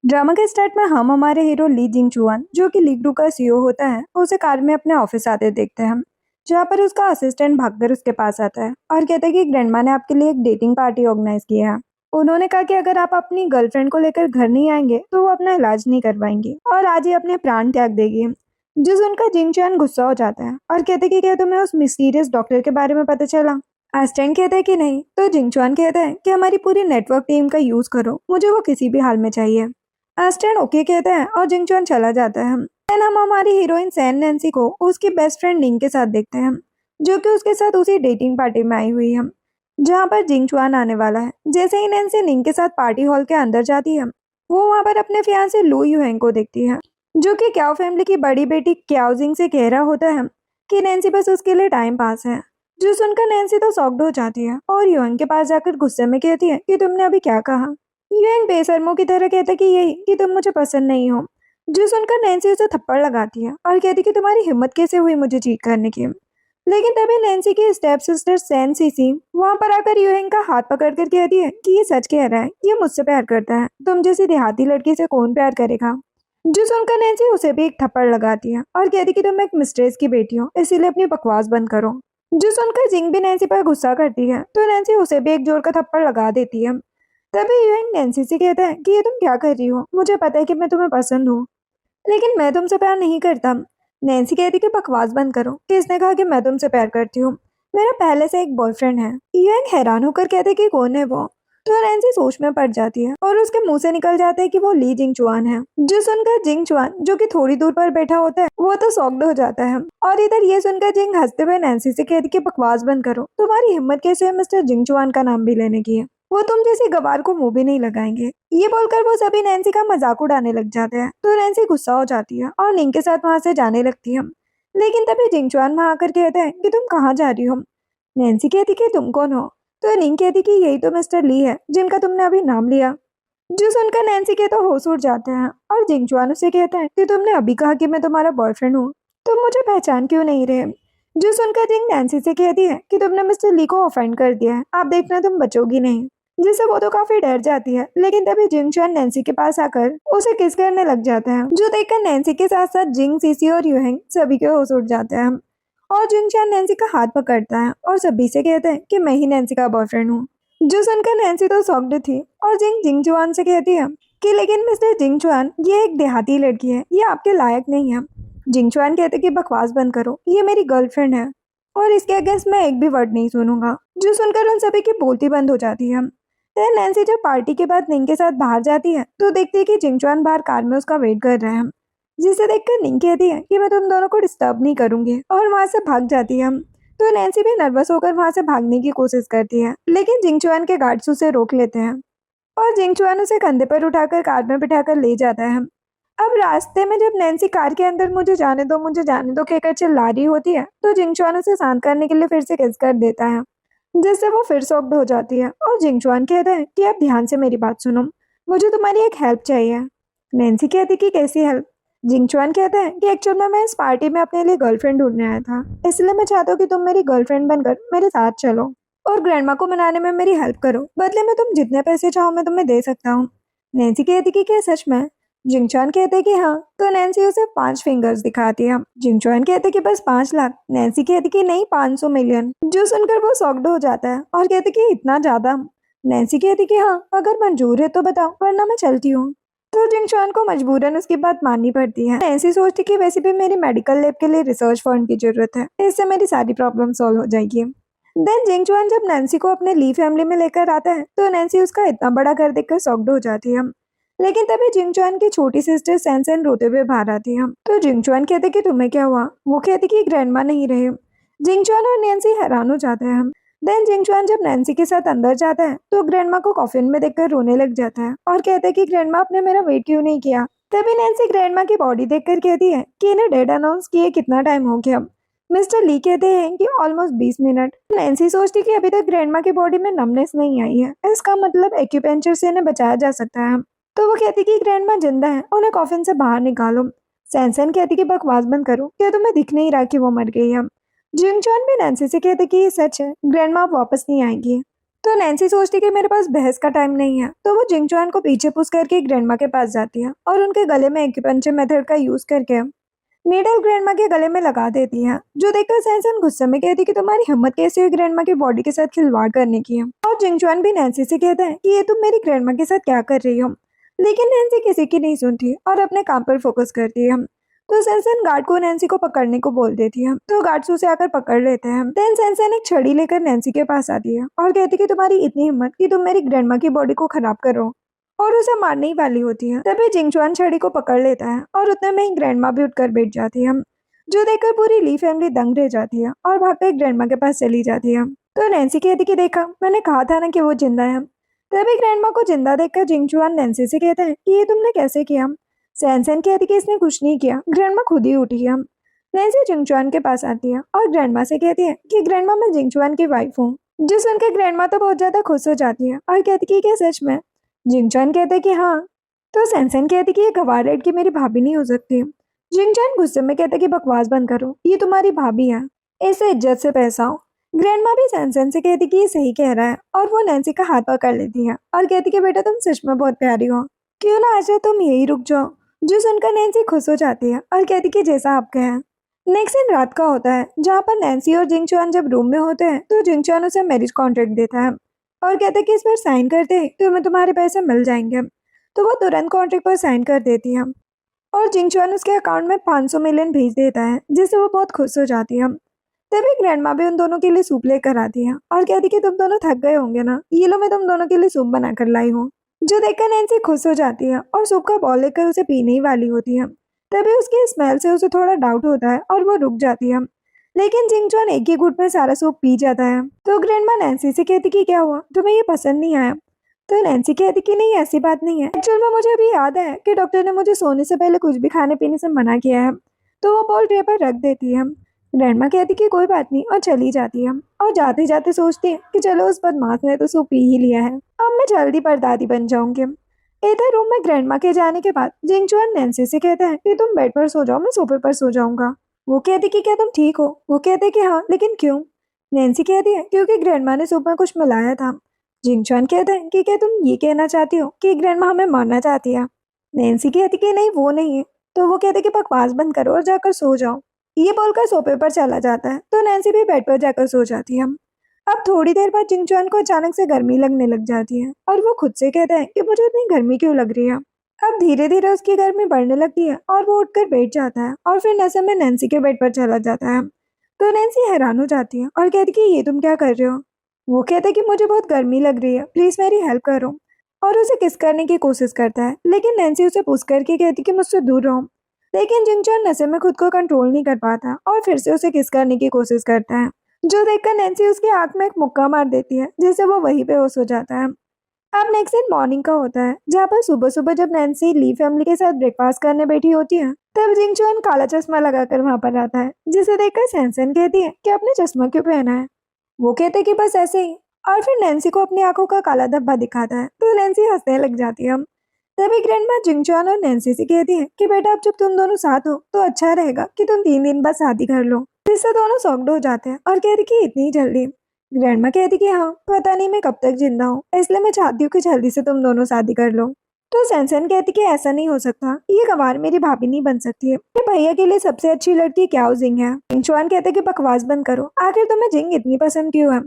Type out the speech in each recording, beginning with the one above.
Drama के start में हम हमारे हीरो ली जिंग चुआन जो कि लीग टू का सीईओ होता है उसे कार में अपने ऑफिस आते देखते हैं हम, जहाँ पर उसका असिस्टेंट भागकर उसके पास आता है और कहता है कि ग्रैंडमा ने आपके लिए एक डेटिंग पार्टी ऑर्गेनाइज की है। उन्होंने कहा कि अगर आप अपनी गर्लफ्रेंड को लेकर घर नहीं आएंगे तो वो अपना इलाज नहीं करवाएंगी और आज ही अपने प्राण त्याग देगी। जो सुनकर जिंग चुआन गुस्सा हो जाता है और कहते हैं कि क्या तुम्हें उस मिस्टीरियस डॉक्टर के बारे में पता चला। असिस्टेंट कहता है कि नहीं, तो जिंग चुआन कहता है कि हमारी पूरी नेटवर्क टीम का यूज करो, मुझे वो किसी भी हाल में चाहिए। एस्टन ओके कहता है और जिंगचुआन चला जाता है। देन हम हमारी हीरोइन सैन नैन्सी को उसकी बेस्ट फ्रेंड निंग के साथ देखते हैं, जो कि उसके साथ उसी डेटिंग पार्टी में आई हुई है जहाँ पर जिंगचुआन आने वाला है। जैसे ही नैन्सी निंग के साथ पार्टी हॉल के अंदर जाती है, वो वहाँ पर अपने फियांसे लू यूहेंग को देखती है, जो कि क्याओ फैमिली की बड़ी बेटी क्याओ जिंग से कह रहा होता है कि नैन्सी बस उसके लिए टाइम पास है। जो सुनकर नैन्सी तो शॉक्ड हो जाती है और यूहेंग के पास जाकर गुस्से में कहती है कि तुमने अभी क्या कहा। यूएंग बेशर्मों की तरह कहता कि यही कि तुम मुझे पसंद नहीं हो। जो सुनकर नैन्सी उसे थप्पड़ लगाती है और कहती कि तुम्हारी हिम्मत कैसे हुई मुझे चीट करने की। लेकिन तभी नैन्सी की स्टेप सिस्टर सैन सीसी वहां पर आकर यूएंग का हाथ पकड़कर कहती है कि ये सच कह रहा है, ये मुझसे प्यार करता है, तुम जैसी देहाती लड़की से कौन प्यार करेगा। जो सुनकर नैन्सी उसे भी एक थप्पड़ लगाती है और कहती कि तुम एक मिस्ट्रेस की बेटी हो, इसीलिए अपनी बकवास बंद करो। जो सुनकर जिंग भी नैन्सी पर गुस्सा करती है तो नैन्सी उसे भी एक जोर का थप्पड़ लगा देती है। तभी यूएन नैन्सी से कहता है कि ये तुम क्या कर रही हो, मुझे पता है कि मैं तुम्हें पसंद हूँ, लेकिन मैं तुमसे प्यार नहीं करता। नैन्सी कहती कि बकवास बंद करो, किसने कहा कि मैं तुमसे प्यार करती हूँ, मेरा पहले से एक बॉयफ्रेंड है। यूएन हैरान होकर कहते कि कौन है वो। तो नैन्सी सोच में पड़ जाती है और उसके मुंह से निकल जाता है कि वो ली जिंग चुआन है। जो सुनकर जिंग चुआन जो कि थोड़ी दूर पर बैठा होता है वो तो शॉक्ड हो जाता है। और इधर ये सुनकर जिंग हंसते हुए नैन्सी से कहती कि बकवास बंद करो, तुम्हारी हिम्मत कैसे है मिस्टर जिंग चुआन का नाम भी लेने की है, वो तुम जैसी गवार को मुंह भी नहीं लगाएंगे। ये बोलकर वो सभी नैन्सी का मजाक उड़ाने लग जाते हैं। तो नैन्सी गुस्सा हो जाती है और निंग के साथ वहां से जाने लगती है। लेकिन तभी जिंगचुआन वहां आकर कहता है कि तुम कहाँ जा रही हो। नैन्सी कहती कि तुम कौन हो। तो निंग कहती कि यही तो मिस्टर ली है जिनका तुमने अभी नाम लिया। जो सुनकर नैन्सी के तो होश उड़ जाते हैं और जिंगचुआन उसे कहता है कि तुमने अभी कहा कि मैं तुम्हारा बॉयफ्रेंड हूँ, तुम मुझे पहचान क्यों नहीं रहे। जो सुनकर जिंग नैन्सी से कहती है कि तुमने मिस्टर ली को ऑफेंड कर दिया है, आप देखना तुम बचोगी नहीं। जिससे वो तो काफी डर जाती है। लेकिन तभी जिंग चुआन नैन्सी के पास आकर उसे किस करने लग जाता है, जो देखकर नैन्सी के साथ साथ जिंग सीसी और यूहेंग सभी के होश उड़ जाते हैं। और जिंग चुआन नैन्सी का हाथ पकड़ता है और सभी से कहता है कि मैं ही नैन्सी का बॉयफ्रेंड हूँ। जो सुनकर नैन्सी तो शॉक्ड थी और जिंग जिंग चुआन से कहती है कि लेकिन मिस्टर जिंग चुआन ये एक देहाती लड़की है, ये आपके लायक नहीं है। जिंग चुआन कहते कि बकवास बंद करो, ये मेरी गर्लफ्रेंड है और इसके अगेंस्ट मैं एक भी वर्ड नहीं सुनूंगा। जो सुनकर उन सभी की बोलती बंद हो जाती है। फिर नैन्सी जब पार्टी के बाद निंग के साथ बाहर जाती है तो देखती है कि जिंगचुआन बाहर कार में उसका वेट कर रहे हैं, जिसे देखकर निंग कहती है कि मैं तुम दोनों को डिस्टर्ब नहीं करूंगी और वहां से भाग जाती है। तो नैन्सी भी नर्वस होकर वहां से भागने की कोशिश करती है, लेकिन जिंगचुआन के गार्ड्स उसे रोक लेते हैं और जिंगचुआन उसे कंधे पर उठाकर कार में बिठाकर ले जाता है। अब रास्ते में जब नैन्सी कार के अंदर मुझे जाने दो कहकर चिल्ला रही होती है तो जिंगचुआन उसे शांत करने के लिए फिर से किस कर देता है, जिससे वो फिर शॉक्ड हो जाती है और जिंगचुआन कहता है कि आप ध्यान से मेरी बात सुनो, मुझे तुम्हारी एक हेल्प चाहिए। नैन्सी कहती कि कैसी हेल्प। जिंगचुआन कहता है कि एक्चुअल में मैं इस पार्टी में अपने लिए गर्लफ्रेंड ढूंढने आया था, इसलिए मैं चाहता हूँ कि तुम मेरी गर्लफ्रेंड बनकर मेरे साथ चलो और ग्रैंडमा को मनाने में मेरी हेल्प करो, बदले में तुम जितने पैसे चाहो मैं तुम्हें दे सकता हूँ। नैन्सी कहती कि क्या सच में। जिंगचुआन कहते कि हाँ। तो नैन्सी उसे 5 फिंगर्स दिखाती है। जिंगचुआन कहते कि बस 5 लाख। नैन्सी कहती कि नहीं, 500 मिलियन। जो सुनकर वो शॉक्ड हो जाता है और कहते कि इतना ज्यादा। नैन्सी कहती कि हाँ, अगर मंजूर है तो बताओ वरना मैं चलती हूँ। तो जिंगचुआन को मजबूरन उसकी बात माननी पड़ती है। नैन्सी सोचती कि वैसे भी मेरी मेडिकल लैब के लिए रिसर्च फंड की जरूरत है, इससे मेरी सारी प्रॉब्लम सॉल्व हो जाएगी। देन जिंगचुआन जब नैन्सी को अपने ली फैमिली में लेकर आता है तो नैन्सी उसका इतना बड़ा घर देखकर शॉक्ड हो जाती है। लेकिन तभी जिंगचुआन की छोटी सिस्टर सैनसेन रोते हुए बाहर आती है। तो जिंगचुआन कहते कि तुम्हें क्या हुआ। वो कहती कि ग्रैंडमा नहीं रहे। जिंगचुआन और नैन्सी हैरान हो जाते हैं। देन जिंगचुआन जब नैन्सी के साथ अंदर जाता है तो ग्रैंडमा को कॉफिन में देखकर रोने लग जाता है और कहता है कि ग्रैंडमा आपने मेरा वेट क्यों नहीं किया। तभी नैन्सी ग्रैंडमा की बॉडी देखकर कहती है कि इन्हें डेड अनाउंस किए कितना टाइम हो गया। मिस्टर ली कहते हैं कि ऑलमोस्ट 20 मिनट। नैन्सी सोचती कि अभी तक ग्रैंडमा की बॉडी में नमनेस नहीं आई है, इसका मतलब एक्यूपेंचर से इन्हें बचाया जा सकता है। तो वो कहती कि ग्रैंडमा जिंदा है, उन्हें कॉफिन से बाहर निकालो। सैनसेन कहती कि बकवास बंद करो, क्या तुम्हें दिख नहीं रहा कि वो मर गई है। जिंगचुआन भी नैन्सी से कहते कि ये सच है, ग्रैंडमा अब वापस नहीं आएगी। तो नैन्सी सोचती है कि मेरे पास बहस का टाइम नहीं है, तो वो जिंगचुआन को पीछे पुश करके ग्रैंडमा के पास जाती है और उनके गले में एक्यूपंक्चर मेथड का यूज करके नीडल ग्रैंडमा के गले में लगा देती है, जो देखकर सैनसन गुस्से में कहती है कि तुम्हारी हिम्मत कैसे हुई ग्रैंडमा की बॉडी के साथ खिलवाड़ करने की है। और जिंगचुआन भी नैन्सी से कहता है कि ये तुम मेरी ग्रैंडमा के साथ क्या कर रही हो, लेकिन नैन्सी किसी की नहीं सुनती और अपने काम पर फोकस करती है। तो सैनसन गार्ड को नैन्सी को पकड़ने को बोल देती है, तो गार्ड्स उसे आकर पकड़ लेते हैं। देन सैनसन एक छड़ी लेकर नैन्सी के पास आती है और कहती है कि तुम्हारी इतनी हिम्मत कि तुम मेरी ग्रैंडमा की बॉडी को खराब करो, और उसे मारने ही वाली होती है। तभी जिंगचुआन छड़ी को पकड़ लेता है और उतने में ही ग्रैंडमा भी उठकर बैठ जाती है, जो देखकर पूरी ली फैमिली दंग रह जाती है और भागकर ग्रैंडमा के पास चली जाती है। तो नैन्सी कहती कि देखा, मैंने कहा था ना कि वो जिंदा है। तभी ग्रैंडमा को जिंदा देखकर जिंगचुआन नैन्सी से कहता है कि ये तुमने कैसे किया। सैनसन कहती कि इसने कुछ नहीं किया, ग्रैंडमा खुद ही उठी है। नैन्सी जिंगचुआन के पास आती है और ग्रैंडमा से कहती है कि ग्रैंडमा, मैं जिंगचुआन की वाइफ हूँ। जो सुनकर ग्रैंडमा तो बहुत ज्यादा खुश हो जाती है और कहती कि क्या सच में। जिंगचुआन कहते हैं कि हाँ। तो सैनसन कहती कि ये गवार लड़की मेरी भाभी नहीं हो सकती। जिंगचुआन गुस्से में कहते कि बकवास बंद करो, ये तुम्हारी भाभी है, ऐसे इज्जत से पैसा हो। ग्रैंडमा भी सैनसन से कहती कि ये सही कह रहा है और वो नैन्सी का हाथ पकड़ लेती है और कहती कि बेटा तुम सच में बहुत प्यारी हो, क्यों ना आज रात तुम यही रुक जाओ। जो सुनकर नैन्सी खुश हो जाती है और कहती कि जैसा आप कहें। नेक्स्ट दिन रात का होता है, जहाँ पर नैन्सी और जिंगचुआन जब रूम में होते हैं तो जिंगचुआन उसे मैरिज कॉन्ट्रैक्ट देता है और कहता है कि इस पर साइन करते हैं तो हमें तुम्हारे पैसे मिल जाएंगे। तो वो तुरंत कॉन्ट्रैक्ट पर साइन कर देती है और जिंगचुआन उसके अकाउंट में 500 मिलियन भेज देता है, जिससे वो बहुत खुश हो जाती है। तभी ग्रैंडमा भी उन दोनों के लिए सूप लेकर आती है और कहती कि तुम दोनों थक गए होंगे ना, ये लो मैं तुम दोनों के लिए सूप बनाकर लाई हूँ। जो देखकर नैन्सी खुश हो जाती है और सूप का बॉल लेकर उसे पीने ही वाली होती है। तभी उसकी स्मेल से उसे थोड़ा डाउट होता है और वो रुक जाती है, लेकिन जिंगचुआन एक ही घूंट में सारा सूप पी जाता है। तो ग्रैंडमा नैन्सी से कहती कि क्या हुआ, तुम्हें ये पसंद नहीं आया। तो नैन्सी कहती कि नहीं, ऐसी बात नहीं है, एक्चुअल में मुझे अभी याद है कि डॉक्टर ने मुझे सोने से पहले कुछ भी खाने पीने से मना किया है। तो वो बॉल ट्रे पर रख देती है। ग्रैंडमा कहती कि कोई बात नहीं और चली जाती है और जाते जाते सोचती है कि चलो उस बदमाश ने तो सूप पी ही लिया है, अब मैं जल्दी परदादी बन जाऊंगी। इधर रूम में ग्रैंडमा के जाने के बाद जिंगचुआन नैन्सी से कहता है कि तुम बेड पर सो जाओ, मैं सोफे पर सो जाऊंगा। वो कहती कि क्या तुम ठीक हो। वो कहते कि हाँ, लेकिन क्यों। नैन्सी कहती है क्योंकि ग्रैंडमा ने सूप में कुछ मिलाया था। जिंगचुआन कहते हैं कि क्या तुम ये कहना चाहती हो कि ग्रैंडमा हमें मारना चाहती है। नैन्सी कहती कि नहीं, वो नहीं है। तो वो कहते कि बकवास बंद करो और जाकर सो जाओ। ये बोलकर सोफे पर चला जाता है, तो नैन्सी भी बेड पर जाकर सो जाती है। अब थोड़ी देर बाद जिंगचुआन को अचानक से गर्मी लगने लग जाती है और वो खुद से कहता है कि मुझे इतनी गर्मी क्यों लग रही है। अब धीरे धीरे उसकी गर्मी बढ़ने लगती है और वो उठकर बैठ जाता है और फिर नशे में नैन्सी के बेड पर चला जाता है। तो नैन्सी हैरान हो जाती है और कहती कि ये तुम क्या कर रहे हो। वो कहता है कि मुझे बहुत गर्मी लग रही है, प्लीज मेरी हेल्प करो, और उसे किस करने की कोशिश करता है, लेकिन नैन्सी उसे पुश करके कहती कि मुझसे दूर रहो। लेकिन जिंगचुआन नशे में खुद को कंट्रोल नहीं कर पाता और फिर से उसे किस करने की कोशिश करता है, जो देखकर नैन्सी उसकी आंख में एक मुक्का मार देती है, जिससे वो वहीं पे होश हो जाता है। अब नेक्स्ट दिन मॉर्निंग का होता है, जहाँ पर सुबह सुबह जब नैन्सी ली फैमिली के साथ ब्रेकफास्ट करने बैठी होती है, तब जिंगचुआन काला चश्मा लगाकर वहां पर आता है, जिसे देखकर सैनसन कहती है कि आपने चश्मा क्यों पहना है। वो कहते कि बस ऐसे ही, और फिर नैन्सी को अपनी आंखों का काला धब्बा दिखाता है, तो नैन्सी हंसने लग जाती है। तभी ग्रैंडमा जिंगचुआन और नैन्सी से कहती है कि बेटा अब जब तुम दोनों साथ हो तो अच्छा रहेगा कि तुम 3 दिन बाद शादी कर लो, जिससे दोनों शॉक्ड हो जाते हैं और कहती कि इतनी जल्दी। ग्रैंडमा कहती कि हाँ, पता नहीं मैं कब तक जिंदा हूँ, इसलिए मैं चाहती हूँ कि जल्दी से तुम दोनों शादी कर लो। तो सैनसन कहती कि ऐसा नहीं हो सकता, ये गवार मेरी भाभी नहीं बन सकती है, मेरे भैया के लिए सबसे अच्छी लड़की क्या जिंग है। जिंगचुआन कहते कि बकवास बंद करो, आखिर तुम्हें जिंग इतनी पसंद क्यों है।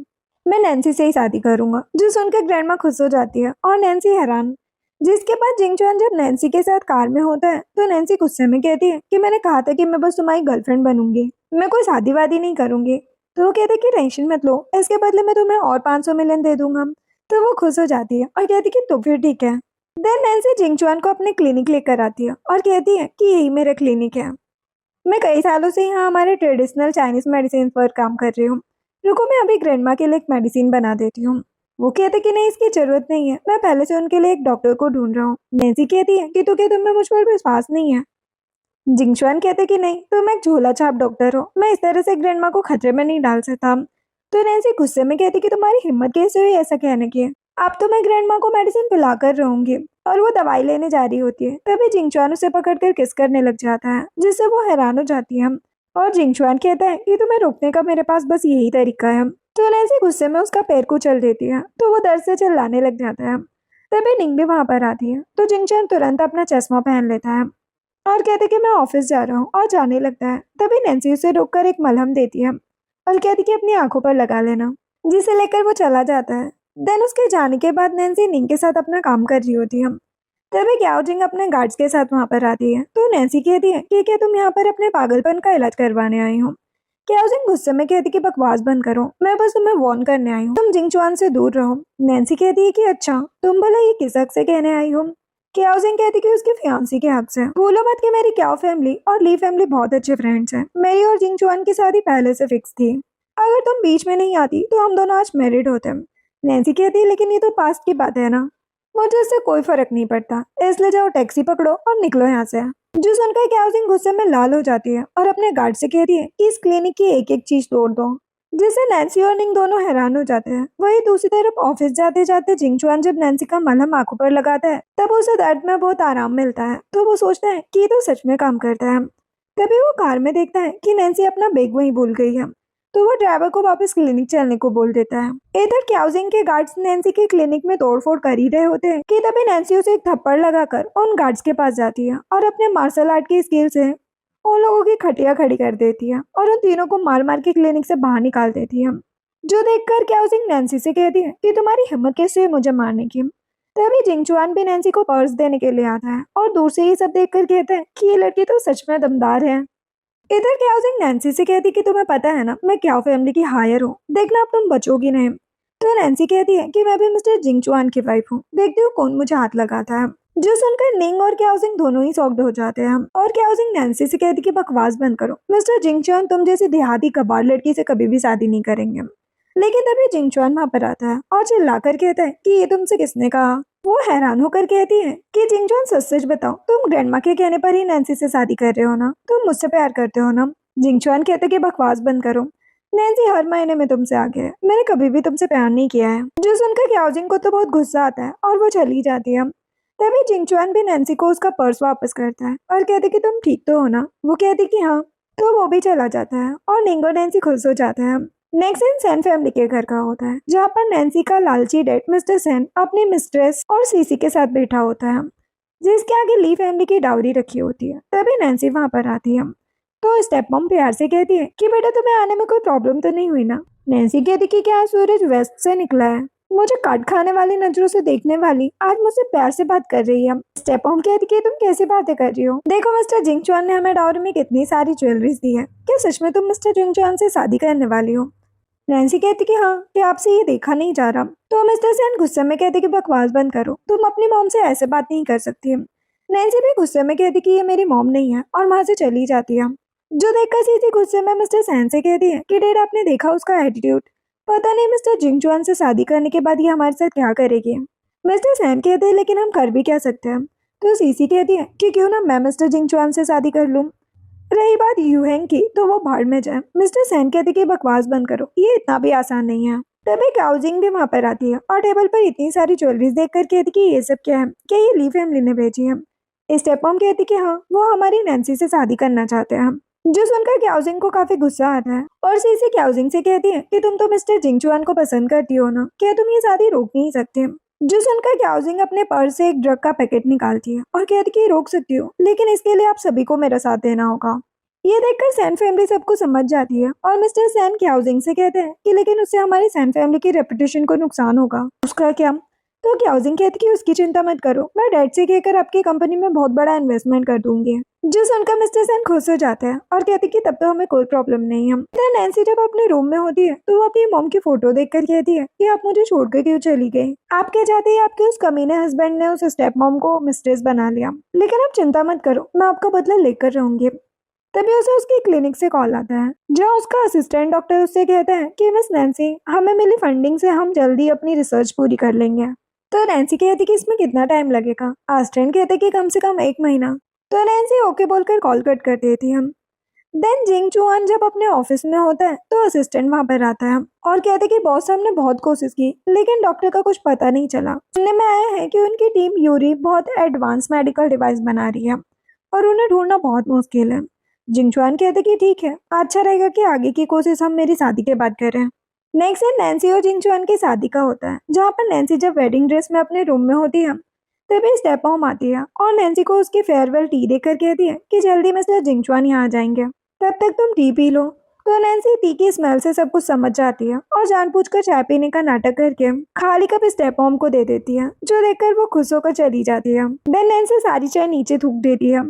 मैं नैन्सी से ही शादी करूंगा। जो सुनकर ग्रैंडमा खुश हो जाती है और नैन्सी हैरान। जिसके बाद जिंगचुआन जब नैन्सी के साथ कार में होता है, तो नैन्सी गुस्से में कहती है कि मैंने कहा था कि मैं बस तुम्हारी गर्लफ्रेंड बनूंगी, मैं कोई शादी वादी नहीं करूंगी। तो वो कहते कि टेंशन मत लो, इसके बदले मैं तुम्हें और 500 मिलियन दे दूंगा। तो वो खुश हो जाती है और कहती कि तो फिर ठीक है। देन नैन्सी जिंगचुआन को अपने क्लिनिक लेकर आती है और कहती है कि यही मेरा क्लिनिक है, मैं कई सालों से यहाँ हमारे ट्रेडिशनल चाइनीज मेडिसिन पर काम कर रही हूँ, रुको मैं अभी ग्रैंडमा के लिए एक मेडिसिन बना देती हूँ। वो कहते कि नहीं, इसकी जरूरत नहीं है, मैं पहले से उनके लिए एक डॉक्टर को ढूंढ रहा हूँ। नैन्सी कहती है कि तो क्या तुम्हें मुझ पर विश्वास नहीं है। जिंगचुआन कहते कि नहीं, तुम एक झोला छाप डॉक्टर हो, मैं इस तरह से ग्रैंडमा को खतरे में नहीं डाल सकता। तो नैन्सी गुस्से में कहती कि तुम्हारी हिम्मत कैसे हुई ऐसा कहने की। अब तो मैं ग्रैंडमा को मेडिसिन पिलाकर रहूंगी, और वो दवाई लेने जा रही होती है। तभी जिंगचुआन उसे पकड़कर किस करने लग जाता है, जिससे वो हैरान हो जाती है। और जिंगचुआन कहता है कि तुम्हें रोकने का मेरे पास बस यही तरीका है, तो नैन्सी गुस्से में उसका पैर कुचल देती है, तो वो दर्द से चिल्लाने लग जाता है। तभी निंग भी वहां पर आती है, तो जिंगचैन तुरंत अपना चश्मा पहन लेता है और कहते कि मैं ऑफिस जा रहा हूँ, और जाने लगता है। तभी नैन्सी उसे रोककर एक मलहम देती है और कहती कि अपनी आंखों पर लगा लेना, जिसे लेकर वो चला जाता है। देन उसके जाने के बाद नैन्सी निंग के साथ अपना काम कर रही होती है। तभी ग्याओजिंग अपने गार्ड्स के साथ वहां पर आती है, तो नैन्सी कहती है कि क्या तुम यहाँ पर अपने पागलपन का इलाज करवाने आई हो। ग्याओजिंग गुस्से में कहती कि बकवास बंद करो, मैं बस तुम्हें वार्न करने आई हूँ, तुम जिंगचुआन से दूर रहो। नैन्सी कहती है कि अच्छा, तुम भला ये किस हक से कहने आई हो। क्याओजिंग कहती कि उसकी फियांसी के हक से। भूलो मत कि मेरी क्याओ फैमिली और ली फैमिली बहुत अच्छे फ्रेंड्स हैं। मेरी और जिंगचुआन की शादी पहले से फिक्स थी। अगर तुम बीच में नहीं आती तो हम दोनों आज मैरिड होते। नैन्सी कहती लेकिन ये तो पास्ट की बात है ना, मुझे इससे कोई फर्क नहीं पड़ता, इसलिए जाओ टैक्सी पकड़ो और निकलो यहाँ से। जो सुनकर क्याओजिंग गुस्से में लाल हो जाती है और अपने गार्ड से कहती है कि इस क्लिनिक की एक एक चीज तोड़ दो, जिससे नैन्सी और निंग दोनों हैरान हो जाते हैं। वही दूसरी तरफ ऑफिस जाते जाते जिंगचुआन जब नैन्सी का मलहम आंखों पर लगाता है, तब उसे दर्द में बहुत आराम मिलता है, तो वो सोचता है कि ये तो सच में काम करता है। तभी वो कार में देखता है कि नैन्सी अपना बैग वहीं भूल गई है, तो वो ड्राइवर को वापस क्लिनिक चलने को बोल देता है। इधर क्याओजिंग के गार्ड्स नैन्सी के क्लिनिक में तोड़फोड़ कर ही रहे होते हैं कि तभी नैन्सी उसे एक थप्पड़ लगाकर उन गार्ड्स के पास जाती है और अपने मार्शल आर्ट की स्किल से उन लोगों की खटिया खड़ी कर देती है और उन तीनों को मार मार के क्लिनिक से बाहर निकाल देती है। जो देखकर क्याओजिंग नैन्सी से कहती है कि तुम्हारी हिम्मत कैसे है मुझे मारने की। तभी जिंगचुआन भी नैन्सी को पर्स देने के लिए आता है और दूर से ही सब देखकर कहते हैं कि ये लड़की तो सच में दमदार है। इधर क्याओजिंग नैन्सी से कहती कि तुम्हें पता है ना, मैं क्याओ फैमिली की हायर हूँ, देखना अब तुम बचोगी नहीं। तो नैन्सी कहती है कि मैं भी मिस्टर जिंगचुआन की वाइफ हूँ, देखती हूँ कौन मुझे हाथ लगाता है। जो सुनकर निंग और क्याओजिंग दोनों ही शॉक्ड हो जाते हैं और क्याओजिंग नैन्सी से कहती कि बकवास बंद करो, मिस्टर जिंगचुआन तुम जैसी देहाती कबाड़ लड़की से कभी भी शादी नहीं करेंगे। लेकिन तभी जिंगचुआन वहां पर आता है और चिल्लाकर कहता है कि ये तुमसे किसने कहा। वो हैरान होकर कहती है कि जिंगचुआन सच सच बताओ, तुम ग्रैंडमा के कहने पर ही नैन्सी से शादी कर रहे हो ना, तुम मुझसे प्यार करते हो ना। जिंगचुआन कहते कि बकवास बंद करो, नैन्सी हर महीने में तुमसे आगे है, मैंने कभी भी तुमसे प्यार नहीं किया है। जो सुनकर क्याओजिंग को तो बहुत गुस्सा आता है और वो चली जाती है। तभी जिंगचुआन भी नैन्सी को उसका पर्स वापस करता है और कहते कि तुम ठीक तो हो ना। वो कहती कि हाँ, तो वो भी चला जाता है और निंग और नैन्सी खुश हो जाते हैं। नेक्स्ट सीन सैन फैमिली के घर का होता है, जहाँ पर नैन्सी का लालची डैड मिस्टर सैन अपनी मिस्ट्रेस और सीसी के साथ बैठा होता है, जिसके आगे ली फैमिली की डाउरी रखी होती है। तभी नैन्सी वहां पर आती है, तो स्टेप मॉम प्यार से कहती है कि बेटा तुम्हें आने में कोई प्रॉब्लम तो नहीं हुई ना। नैन्सी कहती कि क्या सूरज वेस्ट से निकला है, मुझे काट खाने वाली नजरों से देखने वाली आज मुझसे प्यार से बात कर रही है। स्टेप मॉम कहती कि तुम कैसी बातें कर रही हो, देखो मिस्टर जिंगचुआन ने हमें डाउरी में कितनी सारी ज्वेलरीज दी है, क्या सच में तुम मिस्टर जिंगचुआन से शादी करने वाली हो। नैन्सी कहती कि हाँ, कि आपसे ये देखा नहीं जा रहा। तो मिस्टर सैन गुस्से में कहते कि बकवास बंद करो, तुम अपनी मॉम से ऐसे बात नहीं कर सकती। नैन्सी भी गुस्से में कहती कि ये मेरी मॉम नहीं है और वहां से चली जाती है। जो देखकर सीधी गुस्से में मिस्टर सैन से कहती है कि डैड आपने देखा उसका एटीट्यूड, पता नहीं मिस्टर जिंगचुआन से शादी करने के बाद ये हमारे साथ क्या करेगी। मिस्टर सैन कहते हैं लेकिन हम कर भी क्या सकते हैं। तो सीसी कहती है कि क्यों ना मैं मिस्टर जिंगचुआन से शादी कर लूं। रही बात यूहेंग की, तो वो भाड़ में जाए। मिस्टर सैन कहते कि बकवास बंद करो, ये इतना भी आसान नहीं है। तभी क्याओजिंग भी वहां पर आती है और टेबल पर इतनी सारी ज्वेलरीज देखकर कहती कि ये सब क्या है, क्या ये ली फैमिली ने भेजी है। स्टेप मॉम कहती कि हाँ, वो हमारी नैन्सी से शादी करना चाहते हैं। जो सुनकर क्याओजिंग को काफी गुस्सा आता है और सीसी क्याओजिंग से कहती है कि तुम तो मिस्टर जिंगचुआन को पसंद करती हो ना, क्या तुम ये शादी रोक नहीं सकते। जो सुनकर क्याओजिंग अपने पर्स से एक ड्रग का पैकेट निकालती है और कहती कि रोक सकती हो, लेकिन इसके लिए आप सभी को मेरा साथ देना होगा। ये देखकर सैन फैमिली सबको समझ जाती है और मिस्टर सैन क्याओजिंग से कहते हैं कि लेकिन उससे हमारी सैन फैमिली की रेपुटेशन को नुकसान होगा। उसका क्या। तो क्याओजिंग कहती कि उसकी चिंता मत करो, मैं डैड से कहकर आपकी कंपनी में बहुत बड़ा इन्वेस्टमेंट कर दूंगी। जो सुनकर मिस्टर सैन खुश हो जाते हैं और कहते कि तब तो हमें कोई प्रॉब्लम नहीं है। तो नैन्सी जब अपने रूम में होती है तो वो अपनी मॉम की फोटो देखकर कहती है कि आप मुझे छोड़कर क्यों चली गई। आपके जाते ही आपके उस कमीने हस्बैंड ने उस स्टेप मॉम को मिस्ट्रेस बना लिया, लेकिन आप चिंता मत करो, मैं आपका बदला लेकर रहूंगी। तभी उसे उसकी क्लिनिक से कॉल आता है, जहाँ उसका असिस्टेंट डॉक्टर उससे कहता है कि मिस नैन्सी, हमें मिली फंडिंग से हम जल्दी अपनी रिसर्च पूरी कर लेंगे। तो नैन्सी कहती कि इसमें कितना टाइम लगेगा। असिस्टेंट कहते कि कम से कम 1 महीना। तो नैन्सी ओके बोलकर कॉल कट कर देती है। देन जिंगचुआन जब अपने ऑफिस में होता है तो असिस्टेंट वहां पर आता है और कहते कि बॉस हमने बहुत कोशिश की, लेकिन डॉक्टर का कुछ पता नहीं चला। सुनने में आया है कि उनकी टीम यूरी बहुत एडवांस मेडिकल डिवाइस बना रही है और उन्हें ढूंढना बहुत मुश्किल है। जिंगचुआन कहते कि ठीक है, अच्छा रहेगा कि आगे की कोशिश हम मेरी शादी के बाद करें। नेक्स्ट सीन नैन्सी और जिंग चुआन की शादी का होता है, जहाँ पर नैन्सी जब वेडिंग ड्रेस में अपने रूम में होती है तभी स्टेप मॉम आती है और नैन्सी को उसकी फेयरवेल टी देकर कहती है कि जल्दी मिस्टर जिंग चुआन यहाँ आ जाएंगे, तब तक तुम टी पी लो। तो नैन्सी टी की स्मेल से सब कुछ समझ जाती है और जानबूझकर चाय पीने का नाटक करके खाली कप स्टेप मॉम को दे देती है, जो देखकर वो खुश होकर चली जाती है। देन नैन्सी सारी चाय नीचे थूक देती है।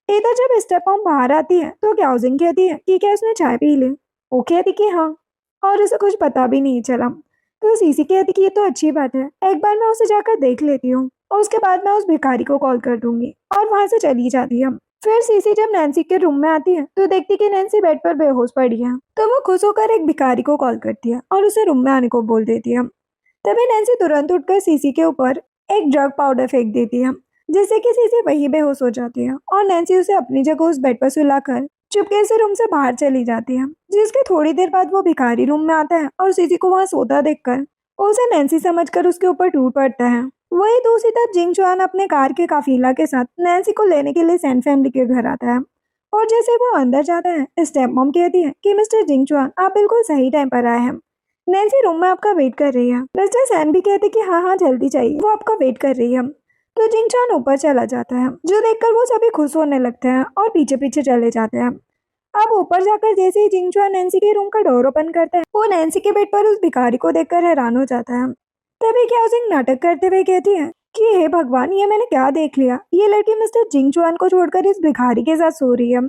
इधर जब स्टेप मॉम बाहर आती है तो क्याओजिंग कहती है कि क्या उसने चाय पी ली। वो कहती कि हाँ, और उसे कुछ पता भी नहीं चला। तो सीसी कहती कि ये तो अच्छी बात है, एक बार मैं उसे जाकर देख लेती हूँ और उसके बाद मैं उस भिखारी को कॉल कर दूंगी, और वहां से चली जाती है। फिर सीसी जब नैन्सी के रूम में आती है तो देखती कि नैन्सी बेड पर बेहोश पड़ी है। तो वो खुश होकर एक भिखारी को कॉल करती है और उसे रूम में आने को बोल देती है। तभी नैन्सी तुरंत उठकर सीसी के ऊपर एक ड्रग पाउडर फेंक देती है, जिससे कि सीसी वही बेहोश हो जाती है और नैन्सी उसे अपनी जगह उस बेड पर सुलाकर चुपके से रूम से बाहर चली जाती है। जिसके थोड़ी देर बाद वो भिखारी रूम में आता है और सीसी को वहां सोता देखकर उसे नैन्सी समझकर उसके ऊपर टूट पड़ता है। वही दूसरी तरफ जिंग चुआन अपने कार के काफिला के साथ नैन्सी को लेने के लिए सैन फैमिली के घर आता है, और जैसे वो अंदर जाता है स्टेप मॉम कहती है कि मिस्टर जिंग चुआन आप बिल्कुल सही टाइम पर आए हैं, नैन्सी रूम में आपका वेट कर रही है। मिस्टर सैन भी कहते कि हाँ हाँ जल्दी चाहिए, वो आपका वेट कर रही है। तो जिंग चुआन ऊपर चला जाता है, जो देखकर वो सभी खुश होने लगते हैं और पीछे पीछे चले जाते हैं। अब ऊपर जाकर जैसे ही जिंग चुआन नैन्सी के रूम का डोर ओपन करता है, वो नैन्सी के बेड पर उस भिखारी को देखकर हैरान हो जाता है। तभी क्याओजिंग नाटक करते हुए कहती है कि हे भगवान, ये मैंने क्या देख लिया, ये लड़की मिस्टर जिंग चुआन को छोड़कर इस भिखारी के साथ सो रही है।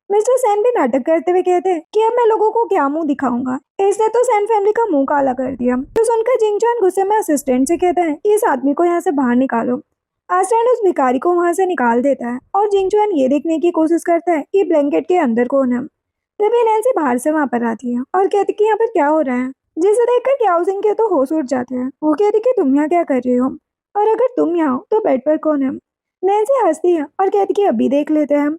मिस्टर सैन भी नाटक करते हुए कहते हैं कि अब मैं लोगों को क्या मुंह दिखाऊंगा। इसने तो सैन फैमिली का मुंह काला कर दिया। तो सुनकर जिंग चुआन गुस्से में असिस्टेंट से कहता है कि इस आदमी को यहाँ से बाहर निकालो। असिस्टेंट उस भिखारी को वहां से निकाल देता है और जिंग चुआन ये देखने की कोशिश करता है कि ब्लैंकेट के अंदर कौन है। तभी नैन्सी बाहर से वहां पर आती है और कहती कि यहाँ पर क्या हो रहा है, जिसे देखकर क्याओजिंग के तो होश उड़ जाते हैं। वो कहती कि तुम यहाँ क्या कर रही हो, और अगर तुम यहाँ हो तो बेड पर कौन है। नैन्सी हंसती है और कहती कि अभी देख लेते हैं,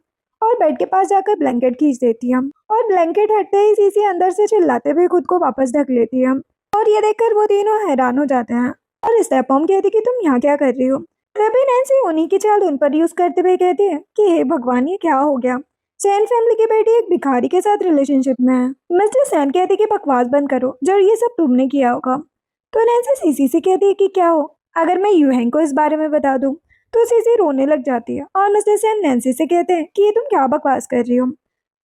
और बेड के पास जाकर ब्लैंकेट खींच देती है, और ब्लैंकेट हटते ही सीसी अंदर से चिल्लाते हुए खुद को वापस ढक लेती है। और ये देखकर वो तीनों हैरान हो जाते हैं और स्टेप मॉम कहती कि तुम यहाँ क्या कर रही हो। तभी नैन्सी उन्हीं की चाल उन पर यूज करते हुए कहती है कि हे भगवान, ये क्या हो गया, सैन फैमिली की बेटी एक भिखारी के साथ रिलेशनशिप में है। मिस्टर सैन कहते कि बकवास बंद करो, जब ये सब तुमने किया होगा। तो नैन्सी सीसी से कहती है कि क्या हो अगर मैं यूहेंग को इस बारे में बता दूं। तो सीसी रोने लग जाती है और मिस्टर सैन नैन्सी से कहते हैं कि ये तुम क्या बकवास कर रही हो।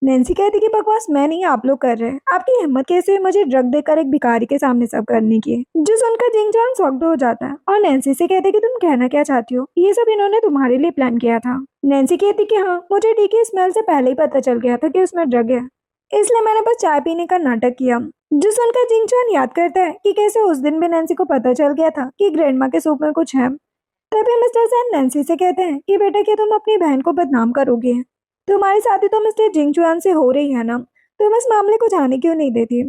नैन्सी कहती कि बकवास मैं नहीं, आप लोग कर रहे हैं। आपकी हिम्मत कैसे हुई मुझे ड्रग देकर एक भिखारी के सामने सब करने की। जो सुनकर जिंग चुआन शॉक्ड हो जाता है और नैन्सी से कहते कि तुम कहना क्या चाहती हो, ये सब इन्होंने तुम्हारे लिए प्लान किया था। नैन्सी कहती कि हाँ, मुझे टी की स्मेल से पहले ही पता चल गया था कि उसमें ड्रग है, इसलिए मैंने बस चाय पीने का नाटक किया। जो सुनकर जिंग चुआन याद करता है कि कैसे उस दिन भी नैन्सी को पता चल गया था कि ग्रैंडमा के सूप में कुछ है। तभी मिस्टर सैन नैन्सी से कहते हैं कि बेटा, क्या तुम अपनी बहन को बदनाम करोगे, तुम्हारी शादी तो मिस्टर जिंग चुआन से हो रही है ना, तुम इस मामले को जाने क्यों नहीं देती।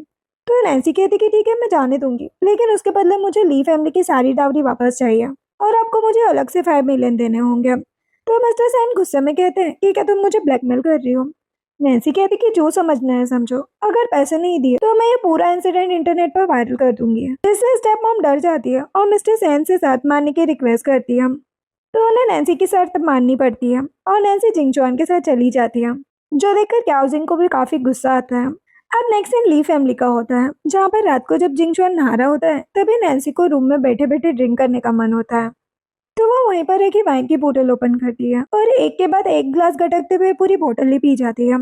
तो नैन्सी कहती कि ठीक है, मैं जाने दूंगी, लेकिन उसके बदले मुझे ली फैमिली की सारी डावरी वापस चाहिए और आपको मुझे अलग से 5 मिलियन देने होंगे। तो मिस्टर सैन गुस्से में कहते हैं कि क्या तुम मुझे ब्लैकमेल कर रही हो। नैन्सी कहती कि जो समझना है समझो, अगर पैसे नहीं दिए तो मैं ये पूरा इंसिडेंट इंटरनेट पर वायरल कर दूंगी। जिससे स्टेप मॉम डर जाती है और मिस्टर सैन से साथ मारने की रिक्वेस्ट करती है। तो उन्हें नैन्सी की शर्त माननी पड़ती है और नैन्सी जिंग चुआन के साथ चली जाती है, जो देखकर क्याओजिंग को भी काफी गुस्सा आता है। अब नेक्स्ट सीन ली फैमिली का होता है, जहाँ पर रात को जब जिंग चुआन नहा रहा होता है तभी नैन्सी को रूम में बैठे बैठे ड्रिंक करने का मन होता है। तो वो वहीं पर एक ही वाइन की बोतल ओपन करती है और एक के बाद एक ग्लास गटकते हुए पूरी बोतल ही पी जाती है।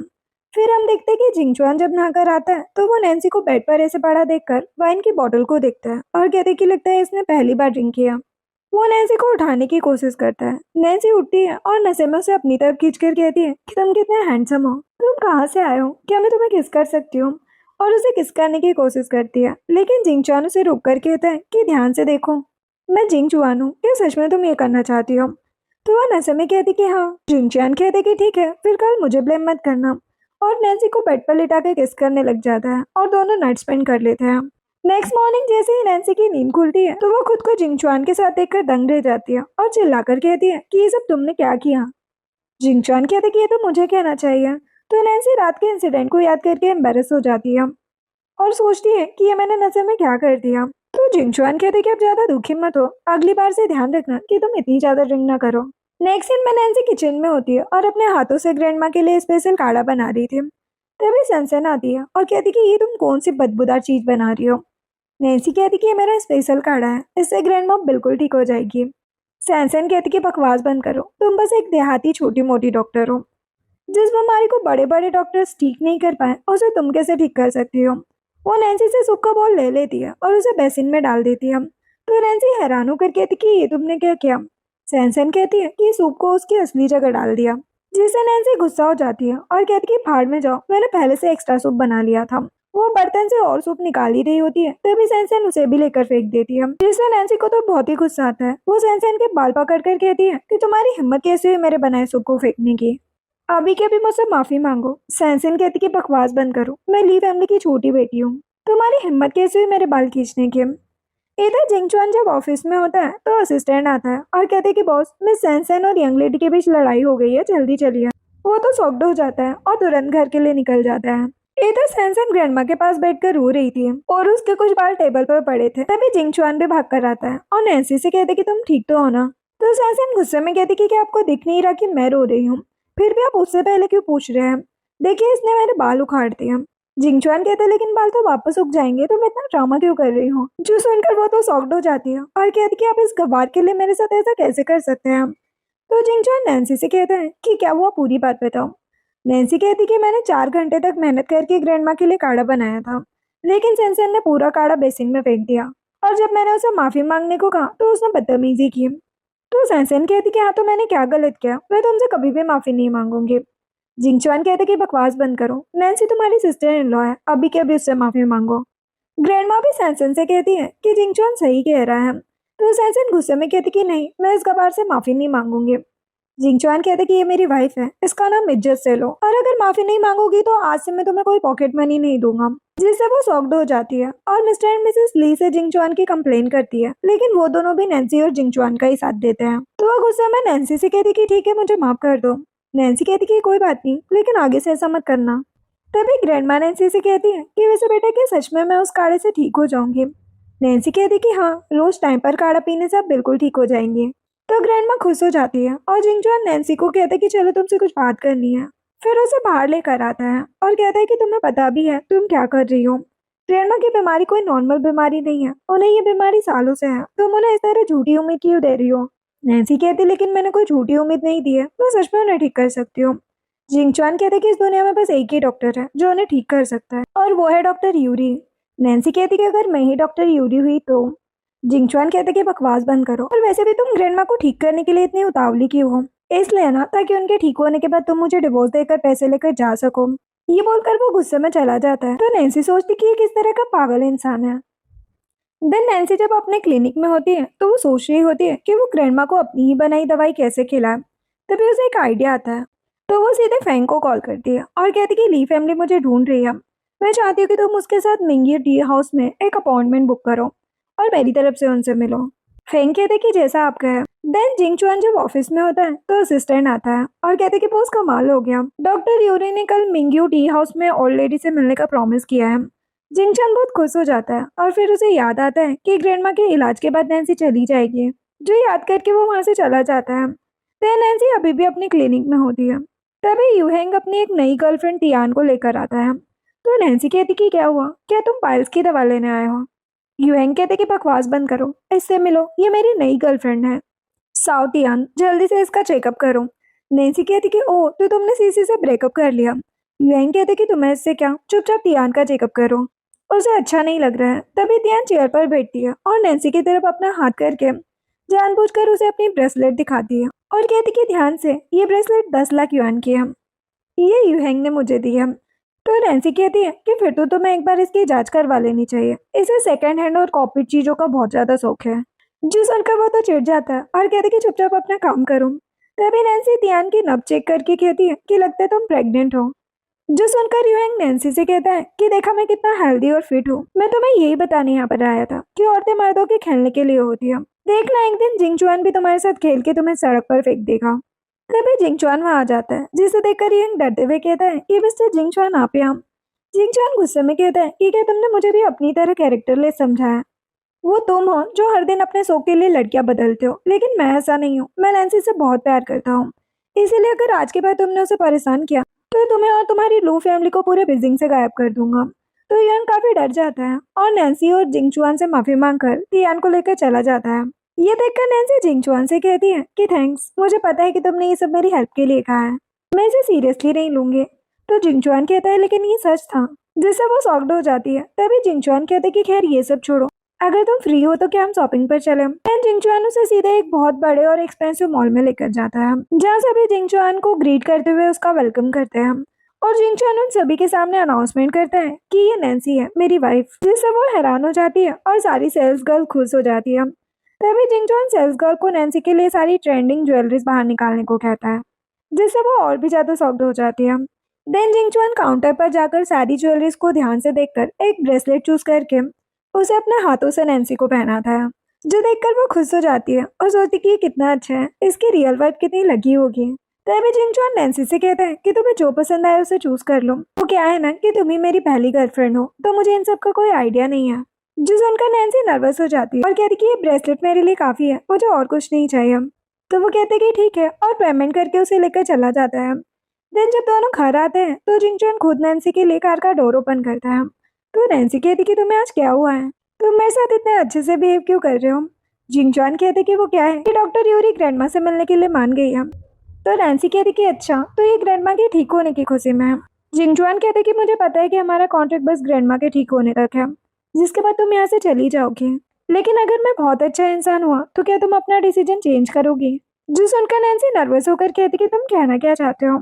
फिर हम देखते हैं कि जिंग चुआन जब नहाकर आता है तो वो नैन्सी को बेड पर ऐसे पड़ा देखकर वाइन की बोतल को देखता है और कहते कि लगता है इसने पहली बार ड्रिंक किया। वो नैन्सी को उठाने की कोशिश करता है। नैन्सी उठती है और नशे में उसे अपनी तरफ खींचकर कहती है कि तुम कितने हैंडसम हो, तुम कहाँ से आए हो, क्या मैं तुम्हें किस कर सकती हूँ। और उसे किस करने की कोशिश करती है, लेकिन जिंग चुआन उसे रोक कर कहता है कि ध्यान से देखो, मैं जिंग चुआन हूँ, क्या सच में तुम ये करना चाहती हो। तो वह नशे में कहती कि हाँ। जिंग चुआन कहते कि ठीक है, फिर कल मुझे ब्लेम मत करना, और नैन्सी को बेड पर लिटा के किस करने लग जाता है और दोनों नाइट स्पेंड कर लेते हैं। नेक्स्ट मॉर्निंग जैसे ही नैन्सी की नींद खुलती है तो वो खुद को जिंग चुआन के साथ देखकर दंग रह जाती है और चिल्लाकर कहती है कि ये सब तुमने क्या किया। जिंग चुआन कहते कि ये तो मुझे कहना चाहिए। तो नैन्सी रात के इंसिडेंट को याद करके एम्बेरस हो जाती है और सोचती है कि ये मैंने नशे में क्या कर दिया। तो जिंग चुआन कहते कि अब ज्यादा दुखी मत हो, अगली बार से ध्यान रखना कि तुम इतनी ज्यादा ड्रिंक ना करो। नेक्स्ट सीन में नैन्सी किचन में होती है और अपने हाथों से ग्रैंडमा के लिए स्पेशल काढ़ा बना रही थी। तभी सनसन आती है और कहती कि ये तुम कौन सी बदबूदार चीज बना रही हो। नैन्सी कहती कि ये मेरा स्पेशल काढ़ा है, इससे ग्रैंड मॉम बिल्कुल ठीक हो जाएगी। सैनसन कहती कि बकवास बंद करो, तुम बस एक देहाती छोटी मोटी डॉक्टर हो। जिस बीमारी को बड़े बड़े डॉक्टर्स ठीक नहीं कर पाए उसे तुम कैसे ठीक कर सकती हो। वो नैन्सी से सूप का बॉल ले लेती है और उसे बेसिन में डाल देती है। तो नैन्सी हैरान होकर कहती कि ये तुमने क्या किया। सैनसन कहती है कि सूप को उसकी असली जगह डाल दिया, जिससे नैन्सी गुस्सा हो जाती है और कहती कि भाड़ में जाओ, मैंने पहले से एक्स्ट्रा सूप बना लिया था। वो बर्तन से और सूप निकाल ही रही होती है तभी सैनसन उसे भी लेकर फेंक देती है, जिससे नैन्सी को तो बहुत ही गुस्सा आता है। वो सैनसन के बाल पकड़ कर कहती है कि तुम्हारी हिम्मत कैसे हुई मेरे बनाए सूप को फेंकने की। अभी के अभी मुझसे माफी मांगो। सैनसन कहती कि बकवास बंद करो, मैं ली फैमिली की छोटी बेटी हूँ, तुम्हारी हिम्मत कैसे हुई मेरे बाल खींचने की। इधर जिंगचुआन जब ऑफिस में होता है तो असिस्टेंट आता है और कहते हैं कि बॉस, मिस सैनसन और यंग लेडी के बीच लड़ाई हो गई है, जल्दी चलिए। वो तो शॉक्ड हो जाता है और तुरंत घर के लिए निकल जाता है। इधर सैनसन ग्रैंडमा के पास बैठकर रो रही थी और उसके कुछ बाल टेबल पर पड़े थे। तभी जिंगचुआन भी भाग कर आता है और नैन्सी से कहते कि तुम ठीक तो हो ना। तो सैनसन गुस्से में कहती कि क्या आपको दिख नहीं रहा कि मैं रो रही हूँ, फिर भी आप उससे पहले क्यों पूछ रहे हैं। देखिए, इसने मेरे बाल उखाड़ दिए। जिंगचुआन कहते लेकिन बाल तो वापस उग जाएंगे, तुम इतना ड्रामा क्यों कर रही हो। जो सुनकर वो तो शॉक्ड हो जाती है और कहती कि आप इस गवार के लिए मेरे साथ ऐसा कैसे कर सकते हैं। तो जिंगचुआन नैन्सी से कहता है कि क्या हुआ, पूरी बात बताओ। नैन्सी कहती कि मैंने 4 घंटे तक मेहनत करके ग्रैंडमा के लिए काढ़ा बनाया था, लेकिन सैनसन ने पूरा काढ़ा बेसिन में फेंक दिया और जब मैंने उसे माफी मांगने को कहा तो उसने बदतमीजी की। तो सैनसन कहती कि हाँ, तो मैंने क्या गलत किया, मैं तुमसे कभी भी माफी नहीं मांगूंगी। जिंगचुआन कहते कि बकवास बंद करो, नैन्सी तुम्हारी सिस्टर इन लॉ है, अभी के अभी उससे माफी मांगो। ग्रैंडमा भी सैनसन से कहती है कि जिंगचुआन सही कह रहा है। तो सैनसन गुस्से में कहती कि नहीं, मैं इस गवार से माफी नहीं मांगूंगी। जिंगचुआन कहते कि ये मेरी वाइफ है, इसका नाम इज्जत से लो, और अगर माफी नहीं मांगोगी तो आज से मैं तुम्हें कोई पॉकेट मनी नहीं दूंगा। जिससे वो शॉक्ड हो जाती है और मिस्टर एंड मिसेस ली से जिंगचुआन की कंप्लेन करती है, लेकिन वो दोनों भी नैन्सी और जिंगचुआन का ही साथ देते हैं। तो वो गुस्से में नैन्सी से कहती कि ठीक है, मुझे माफ कर दो। नैन्सी कहती कि कोई बात नहीं, लेकिन आगे से ऐसा मत करना। तभी ग्रैंडमा नैन्सी से कहती है कि वैसे बेटा, क्या सच में मैं उस काढ़े से ठीक हो जाऊंगी। नैन्सी कहती कि हाँ, रोज टाइम पर काढ़ा पीने से आप बिल्कुल ठीक हो जाएंगी। तो ग्रैंडमा खुश हो जाती है और जिंगचुआन नैन्सी को कहता है कि चलो, तुमसे कुछ बात करनी है। फिर उसे बाहर लेकर आता है और कहता है कि तुम्हें पता भी है तुम क्या कर रही हो। ग्रैंडमा की बीमारी कोई नॉर्मल बीमारी नहीं है, उन्हें ये बीमारी सालों से है, तुम उन्हें इस तरह झूठी उम्मीद क्यों दे रही हो। नैन्सी कहती लेकिन मैंने कोई झूठी उम्मीद नहीं दी है, मैं सच में उन्हें ठीक कर सकती हूँ। जिंगचुआन कहते हैं कि इस दुनिया में बस एक ही डॉक्टर है जो उन्हें ठीक कर सकता है, और वो है डॉक्टर यूरी। नैन्सी कहती कि अगर मैं ही डॉक्टर यूरी हुई तो। जिंगचुआन कहते कि बकवास बंद करो, और वैसे भी तुम ग्रैंडमा को ठीक करने के लिए इतनी उतावली क्यों हो। इसलिए ना, ताकि उनके ठीक होने के बाद तुम मुझे डिवोर्स देकर पैसे लेकर जा सको। ये बोलकर वो गुस्से में चला जाता है। तो नैन्सी सोचती कि ये किस तरह का पागल इंसान है। देन नैन्सी जब अपने क्लिनिक में होती है तो वो सोच रही होती है कि वो ग्रैंडमा को अपनी ही बनाई दवाई कैसे खिलाए। तभी उसे एक आइडिया आता है। तो वो सीधे फैंग को कॉल करती है और कहती कि ली फैमिली मुझे ढूंढ रही है, मैं चाहती हूँ कि तुम उसके साथ मिंगी टी हाउस में एक अपॉइंटमेंट बुक करो और मेरी तरफ से उनसे मिलो। फेंग कहते कि जैसा आप कहे। देन जिंगचुआन जब ऑफिस में होता है तो असिस्टेंट आता है और कहते कि बॉस, कमाल हो गया, डॉक्टर यूरी ने कल मिंग्यू टी हाउस में ओल्ड लेडी से मिलने का प्रॉमिस किया है। जिंगचुआन बहुत खुश हो जाता है और फिर उसे याद आता है कि ग्रैंडमा के इलाज के बाद नैन्सी चली जाएगी, जो याद करके वो वहां से चला जाता है। देन नैन्सी अभी भी अपनी क्लिनिक में होती है। तभी यूहेंग अपनी एक नई गर्लफ्रेंड तियान को लेकर आता है। तो नैन्सी कहती कि क्या हुआ, क्या तुम पाइल्स की दवा लेने आए हो। यूहेंग कहते कि बकवास बंद करो, इससे मिलो, ये मेरी नई गर्लफ्रेंड है। साओ तियान, जल्दी से इसका चेकअप करो। नैन्सी कहती कि ओ, तो तुमने सीसी से ब्रेकअप कर लिया। यूहेंग कहते कि तुम्हें इससे क्या, चुपचाप तियान का चेकअप करो। उसे अच्छा नहीं लग रहा है। तभी तियान चेयर पर बैठती है और नैन्सी की तरफ अपना हाथ करके जानबूझकर उसे अपनी ब्रेसलेट दिखाती है और कहती कि ध्यान से, ये ब्रेसलेट 10 लाख युआन की है, ये यूहेंग ने मुझे दी है। तो नैन्सी कहती है कि फिर तो तुम्हें एक बार इसकी जांच करवा लेनी चाहिए, इसे सेकंड हैंड और कॉपी चीजों का बहुत ज्यादा शौक है। जो सुनकर वो तो चिढ़ जाता है और कहती कि चुपचाप अपना काम करो। तभी नैन्सी तियान की नब्ज चेक करके कहती है कि लगता है तुम प्रेग्नेंट हो। जो सुनकर यूहेंग नैन्सी से कहता है कि देखा मैं कितना हेल्दी और फिट हूँ, मैं तुम्हें यही बताने यहाँ पर आया था कि औरतें मर्दों के खेलने के लिए होती है, देखना एक दिन जिंगचुआन भी तुम्हारे साथ खेल के तुम्हें सड़क पर फेंक देगा। तभी जिंगचुआन वहां आ जाता है, जिसे देखकर यूहेंग डरते हुए कहता है कि मिस्टर जिंगचुआन, आप यहाँ। जिंगचुआन गुस्से में कहता है कि क्या तुमने मुझे भी अपनी तरह कैरेक्टरलेस समझा है। वो तुम हो जो हर दिन अपने शौक के लिए लड़कियां बदलते हो, लेकिन मैं ऐसा नहीं हूँ, मैं नैन्सी से बहुत प्यार करता हूँ। इसीलिए अगर आज के बाद तुमने उसे परेशान किया तो तुम्हें और तुम्हारी लू फैमिली को पूरे बिल्डिंग से गायब कर दूंगा। तो यान काफी डर जाता है और नैन्सी और जिंगचुआन से माफी मांगकर तियान को लेकर चला जाता है। ये देखकर नैन्सी जिंगचुआन से कहती है कि थैंक्स, मुझे पता है कि तुमने ये सब मेरी हेल्प के लिए कहा है, मैं इसे सीरियसली नहीं लूंगी। तो जिंगचुआन कहता है लेकिन ये सच था, जिससे वो शॉक्ड हो जाती है। तभी जिंगचुआन कहते हैं कि खैर ये सब छोड़ो, अगर तुम फ्री हो तो क्या हम शॉपिंग पर चले। एंड जिंगचुआन उसे सीधे एक बहुत बड़े और एक्सपेंसिव मॉल में लेकर जाता है, जहाँ सभी जिंगचुआन को ग्रीट करते हुए उसका वेलकम करते हैं। और जिंगचुआन उन सभी के सामने अनाउंसमेंट करता है कि ये नैन्सी है, मेरी वाइफ, जिससे वो हैरान हो जाती है और सारी सेल्स गर्ल खुश हो जाती है। तभी जिंगचुआन सेल्स गर्ल को नैन्सी के लिए सारी ट्रेंडिंग ज्वेलरीज बाहर निकालने को कहता है, जिससे वो और भी ज्यादा शॉक्ड हो जाती है। देन जिंगचुआन काउंटर पर जाकर सारी ज्वेलरीज को ध्यान से देखकर एक ब्रेसलेट चूज करके उसे अपने हाथों से नैन्सी को पहनाता है, जो देखकर वो खुश हो जाती है और सोचती कि ये कितना अच्छा है, इसकी रियल वाइफ कितनी लगी होगी। तभी जिंगचुआन नैन्सी से कहता है कि तुम्हें जो पसंद आए उसे चूज कर लो। वो क्या है ना कि तुम ही मेरी पहली गर्लफ्रेंड हो, तो मुझे इन सब का कोई आइडिया नहीं है। जो सुनकर नैन्सी नर्वस हो जाती है और कहती कि ये ब्रेसलेट मेरे लिए काफी है, मुझे और कुछ नहीं चाहिए। तो वो कहते कि ठीक है और पेमेंट करके उसे लेकर चला जाता है। देन जब दोनों घर आते हैं तो जिंगचुआन खुद नैन्सी के लिए कार का डोर ओपन करता है। तो नैन्सी कहती कि तुम्हें आज क्या हुआ है, तुम मेरे साथ इतने अच्छे से बिहेव क्यों कर रहे हो। जिंगचुआन कहते कि वो क्या है कि डॉक्टर यूरी ग्रैंडमा से मिलने के लिए मान गई है। तो नैन्सी कहती कि अच्छा, तो ये ग्रैंडमा के ठीक होने की खुशी में है। जिंगचुआन कहते कि मुझे पता है कि हमारा कॉन्ट्रैक्ट बस ग्रैंडमा के ठीक होने तक है, जिसके बाद तुम यहाँ से चली जाओगी, लेकिन अगर मैं बहुत अच्छा इंसान हुआ तो क्या तुम अपना डिसीजन चेंज करोगी। जो सुनकर नैन्सी नर्वस होकर कहती कि तुम कहना क्या चाहते हो।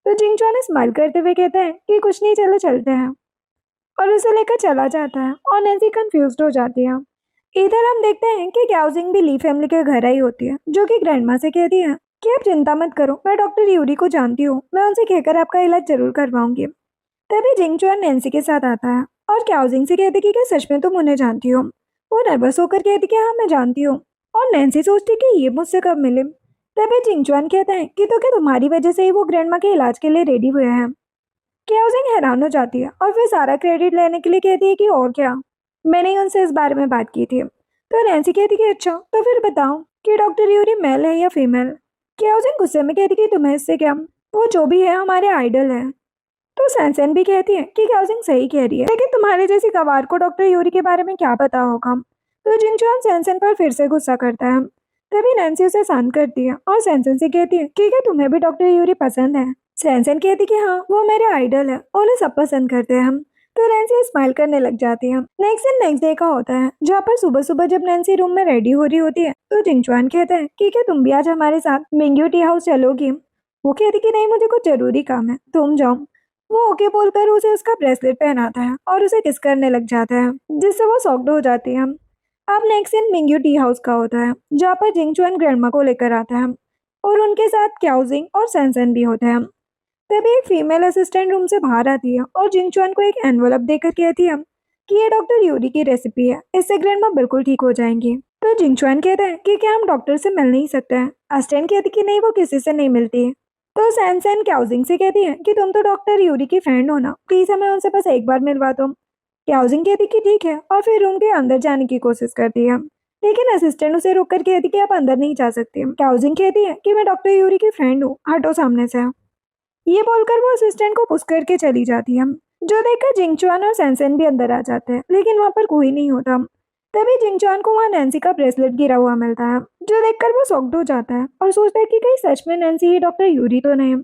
तो जिंगचुआन स्माइल करते हुए कहता है कि कुछ नहीं, चलो चलते हैं, और उसे लेकर चला जाता है और नैन्सी कंफ्यूज्ड हो जाती है। इधर हम देखते हैं कि क्याओजिंग भी ली फैमिली के घर आई होती है, जो कि ग्रैंडमा से कहती है कि आप चिंता मत करो, मैं डॉक्टर यूरी को जानती हूँ, मैं उनसे कहकर आपका इलाज जरूर करवाऊंगी। तभी जिंगचुआन नैन्सी के साथ आता है और क्याओजिंग से कहती कि क्या सच में तुम उन्हें जानती हो। वो नर्वस होकर कहती कि हाँ मैं जानती हूँ, और नैन्सी सोचती कि ये मुझसे कब मिले। तभी जिंगचुआन कहता है कि तो क्या तुम्हारी वजह से ही वो ग्रैंडमा के इलाज के लिए रेडी हुए हैं। क्याओजिंग हैरान हो जाती है और फिर सारा क्रेडिट लेने के लिए कहती है कि और क्या, मैंने ही उनसे इस बारे में बात की थी। तो नैन्सी कहती कि अच्छा, तो फिर बताओ कि डॉक्टर यूरी मेल है या फीमेल। क्याओजिंग गुस्से में कहती कि तुम्हें इससे क्या, वो जो भी है हमारे आइडल है। तो सैनसेन भी कहती है कि क्याओजिंग सही कह रही है, लेकिन तुम्हारे जैसी गवार को डॉक्टर यूरी के बारे में क्या पता होगा। तो जिंगचुआन सैनसेन पर फिर से गुस्सा करता है। तभी नैन्सी उसे शांत करती है और सैनसेन से कहती है कि क्या तुम्हें भी डॉक्टर यूरी पसंद है। सैनसेन कहती कि हाँ, वो मेरे आइडल है, उन्हें सब पसंद करते हैं हम। तो नैन्सी स्माइल करने लग जाती है। नेक्स्ट डे का होता है, जहाँ पर सुबह सुबह जब नैन्सी रूम में रेडी हो रही होती है तो जिंगचुआन कहता है कि क्या तुम भी आज हमारे साथ मिंग्यू टी हाउस चलोगी। वो कहती कि नहीं, मुझे कुछ जरूरी काम है, तुम जाओ। वो ओके बोलकर उसे उसका ब्रेसलेट पहनाता है और उसे किस करने लग जाता है, जिससे वो शॉक्ड हो जाती है। अब next scene Mingyu tea house का होता है, जहाँ पर जिंगचुआन ग्रैंडमा को लेकर आता है और उनके साथ क्याओजिंग और सैनसेन भी होते हैं। तभी एक फीमेल असिस्टेंट रूम से बाहर आती है और जिंगचुआन को एक एनवलप देकर कहती है कि ये डॉक्टर यूरी की रेसिपी है, इससे ग्रैंडमा बिल्कुल ठीक हो जाएंगी। तो जिंगचुआन कहता है कि क्या हम डॉक्टर से मिल नहीं सकते हैं। असिस्टेंट कहती कि नहीं, वो किसी से नहीं मिलती। तो सैनसेन क्याओजिंग से कहती है कि तुम तो डॉक्टर यूरी की फ्रेंड हो ना, प्लीज हमें उनसे बस एक बार मिलवा दो। क्याओजिंग कहती कि ठीक है और फिर रूम के अंदर जाने की कोशिश करती है, लेकिन असिस्टेंट उसे रोककर कहती कि आप अंदर नहीं जा सकती। क्याओजिंग कहती है कि मैं डॉक्टर यूरी की फ्रेंड हूँ, हटो सामने से। ये बोलकर वो असिस्टेंट को पुश करके चली जाती है, जो देखकर जिंगचुआन और सैनसेन भी अंदर आ जाते हैं, लेकिन वहाँ पर कोई नहीं होता। तभी जिंगचुआन को वहाँ नैन्सी का ब्रेसलेट गिरा हुआ मिलता है, जो देखकर वो शॉक्ड हो जाता है और सोचता है कि कहीं सच में नैन्सी ही डॉक्टर यूरी तो नहीं।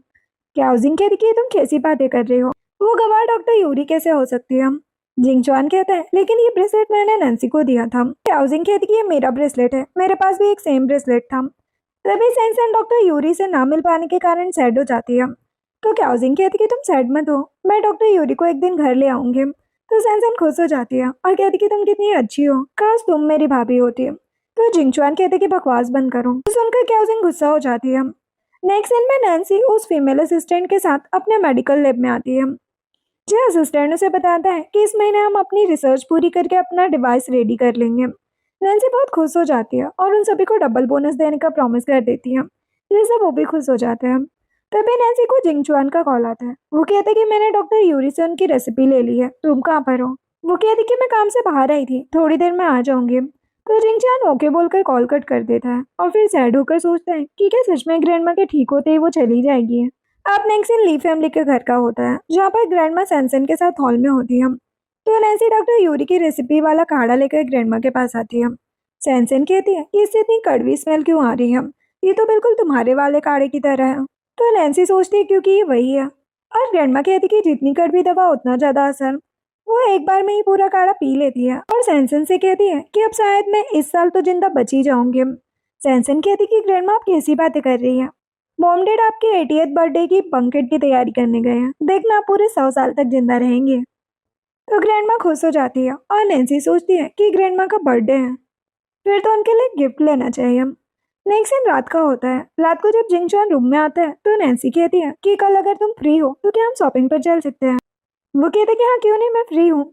क्याओजिंग कहती कि तुम कैसी बातें कर रही हो, वो गवाह डॉक्टर यूरी कैसे हो सकती है। जिंगचुआन कहता है लेकिन ये ब्रेसलेट मैंने नैन्सी को दिया था। क्याओजिंग कहती कि ये मेरा ब्रेसलेट है, मेरे पास भी एक सेम ब्रेसलेट था। तभी सैनसेन डॉक्टर यूरी से ना मिल पाने के कारण सैड हो जाती है। तो क्याओजिंग कहती कि तुम सैड मत हो, मैं डॉक्टर यूरी को एक दिन घर ले आऊंगी। तो सैनसेन खुश हो जाती है और कहती कि तुम कितनी अच्छी हो, काश तुम मेरी भाभी होती। तो जिंगचुआन कहते कि बकवास बंद करो। तो सुनकर क्याओजिंग गुस्सा हो जाती है। नेक्स्ट सीन में नैन्सी उस फीमेल असिस्टेंट के साथ अपने मेडिकल लैब में आती है, जो असिस्टेंट उसे बताता है कि इस महीने हम अपनी रिसर्च पूरी करके अपना डिवाइस रेडी कर लेंगे। नैन्सी बहुत खुश हो जाती है और उन सभी को डबल बोनस देने का प्रॉमिस कर देती है, जिससे वो भी खुश हो जाते हैं। तभी नैन्सी को जिंगचुआन का कॉल आता है। वो कहते हैं कि मैंने डॉक्टर यूरी से उनकी रेसिपी ले ली है, तुम कहाँ पर हो। वो कहती कि मैं काम से बाहर आई थी, थोड़ी देर में आ जाऊंगी। तो जिंगचुआन ओके बोलकर कॉल कट कर देता है और फिर सैड होकर सोचता है कि क्या सच में ग्रैंडमा के ठीक होते ही वो चली जाएगी। अब नेक्स्ट सीन ली फैमिली के घर का होता है, जहाँ पर ग्रैंडमा सैनसेन के साथ हॉल में होती है। तो नैन्सी डॉक्टर यूरी की रेसिपी वाला काढ़ा लेकर ग्रैंडमा के पास आती है। सैनसन कहती है कि इससे इतनी कड़वी स्मेल क्यों आ रही है, ये तो बिल्कुल तुम्हारे वाले काढ़े की तरह है। तो नैन्सी सोचती है क्योंकि ये वही है। और ग्रैंडमा कहती है कि जितनी कड़वी दवा उतना ज्यादा असर। वो एक बार में ही पूरा काढ़ा पी लेती है और सैनसन से कहती है कि अब शायद मैं इस साल तो जिंदा बच ही जाऊंगी। सैनसन कहती कि ग्रैंडमा आप कैसी बातें कर रही हैं। मॉम डैड आपके 80th बर्थडे की बंकेट की तैयारी करने गए हैं, देखना आप पूरे 100 साल तक जिंदा रहेंगे। तो ग्रैंडमा खुश हो जाती है और नैन्सी सोचती है कि ग्रैंडमा का बर्थडे है, फिर तो उनके लिए गिफ्ट लेना चाहिए। नेक्स्ट दिन रात का होता है। रात को जब जिंगचुआन रूम में आता है तो नैन्सी कहती है कि कल अगर तुम फ्री हो तो क्या हम शॉपिंग पर चल सकते हैं। वो कहते कि हाँ क्यों नहीं, मैं फ्री हूँ।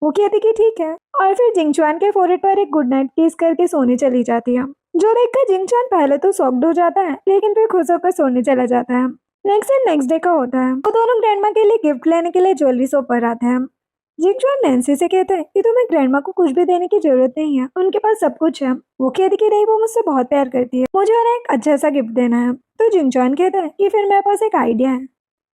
वो कहती कि ठीक है, और फिर जिंगचुआन के फोrehead पर एक गुड नाइट किस करके सोने चली जाती है। जो देखकर जिंगचुआन पहले तो शॉक्ड हो जाता है, लेकिन फिर खुश होकर सोने चला जाता है। नेक्स्ट डे का होता है। वो दोनों ग्रैंडमा के लिए गिफ्ट लेने के लिए ज्वेलरी शॉप पर आते हैं। जिंगचुआन नैन्सी से कहते हैं कि तुम्हें ग्रैंडमा को कुछ भी देने की जरूरत नहीं है, उनके पास सब कुछ है। वो कहती कि नहीं, वो मुझसे बहुत प्यार करती है, मुझे उन्हें एक अच्छा सा गिफ्ट देना है। तो जिंगचुआन कहता है कि फिर मेरे पास एक आइडिया है,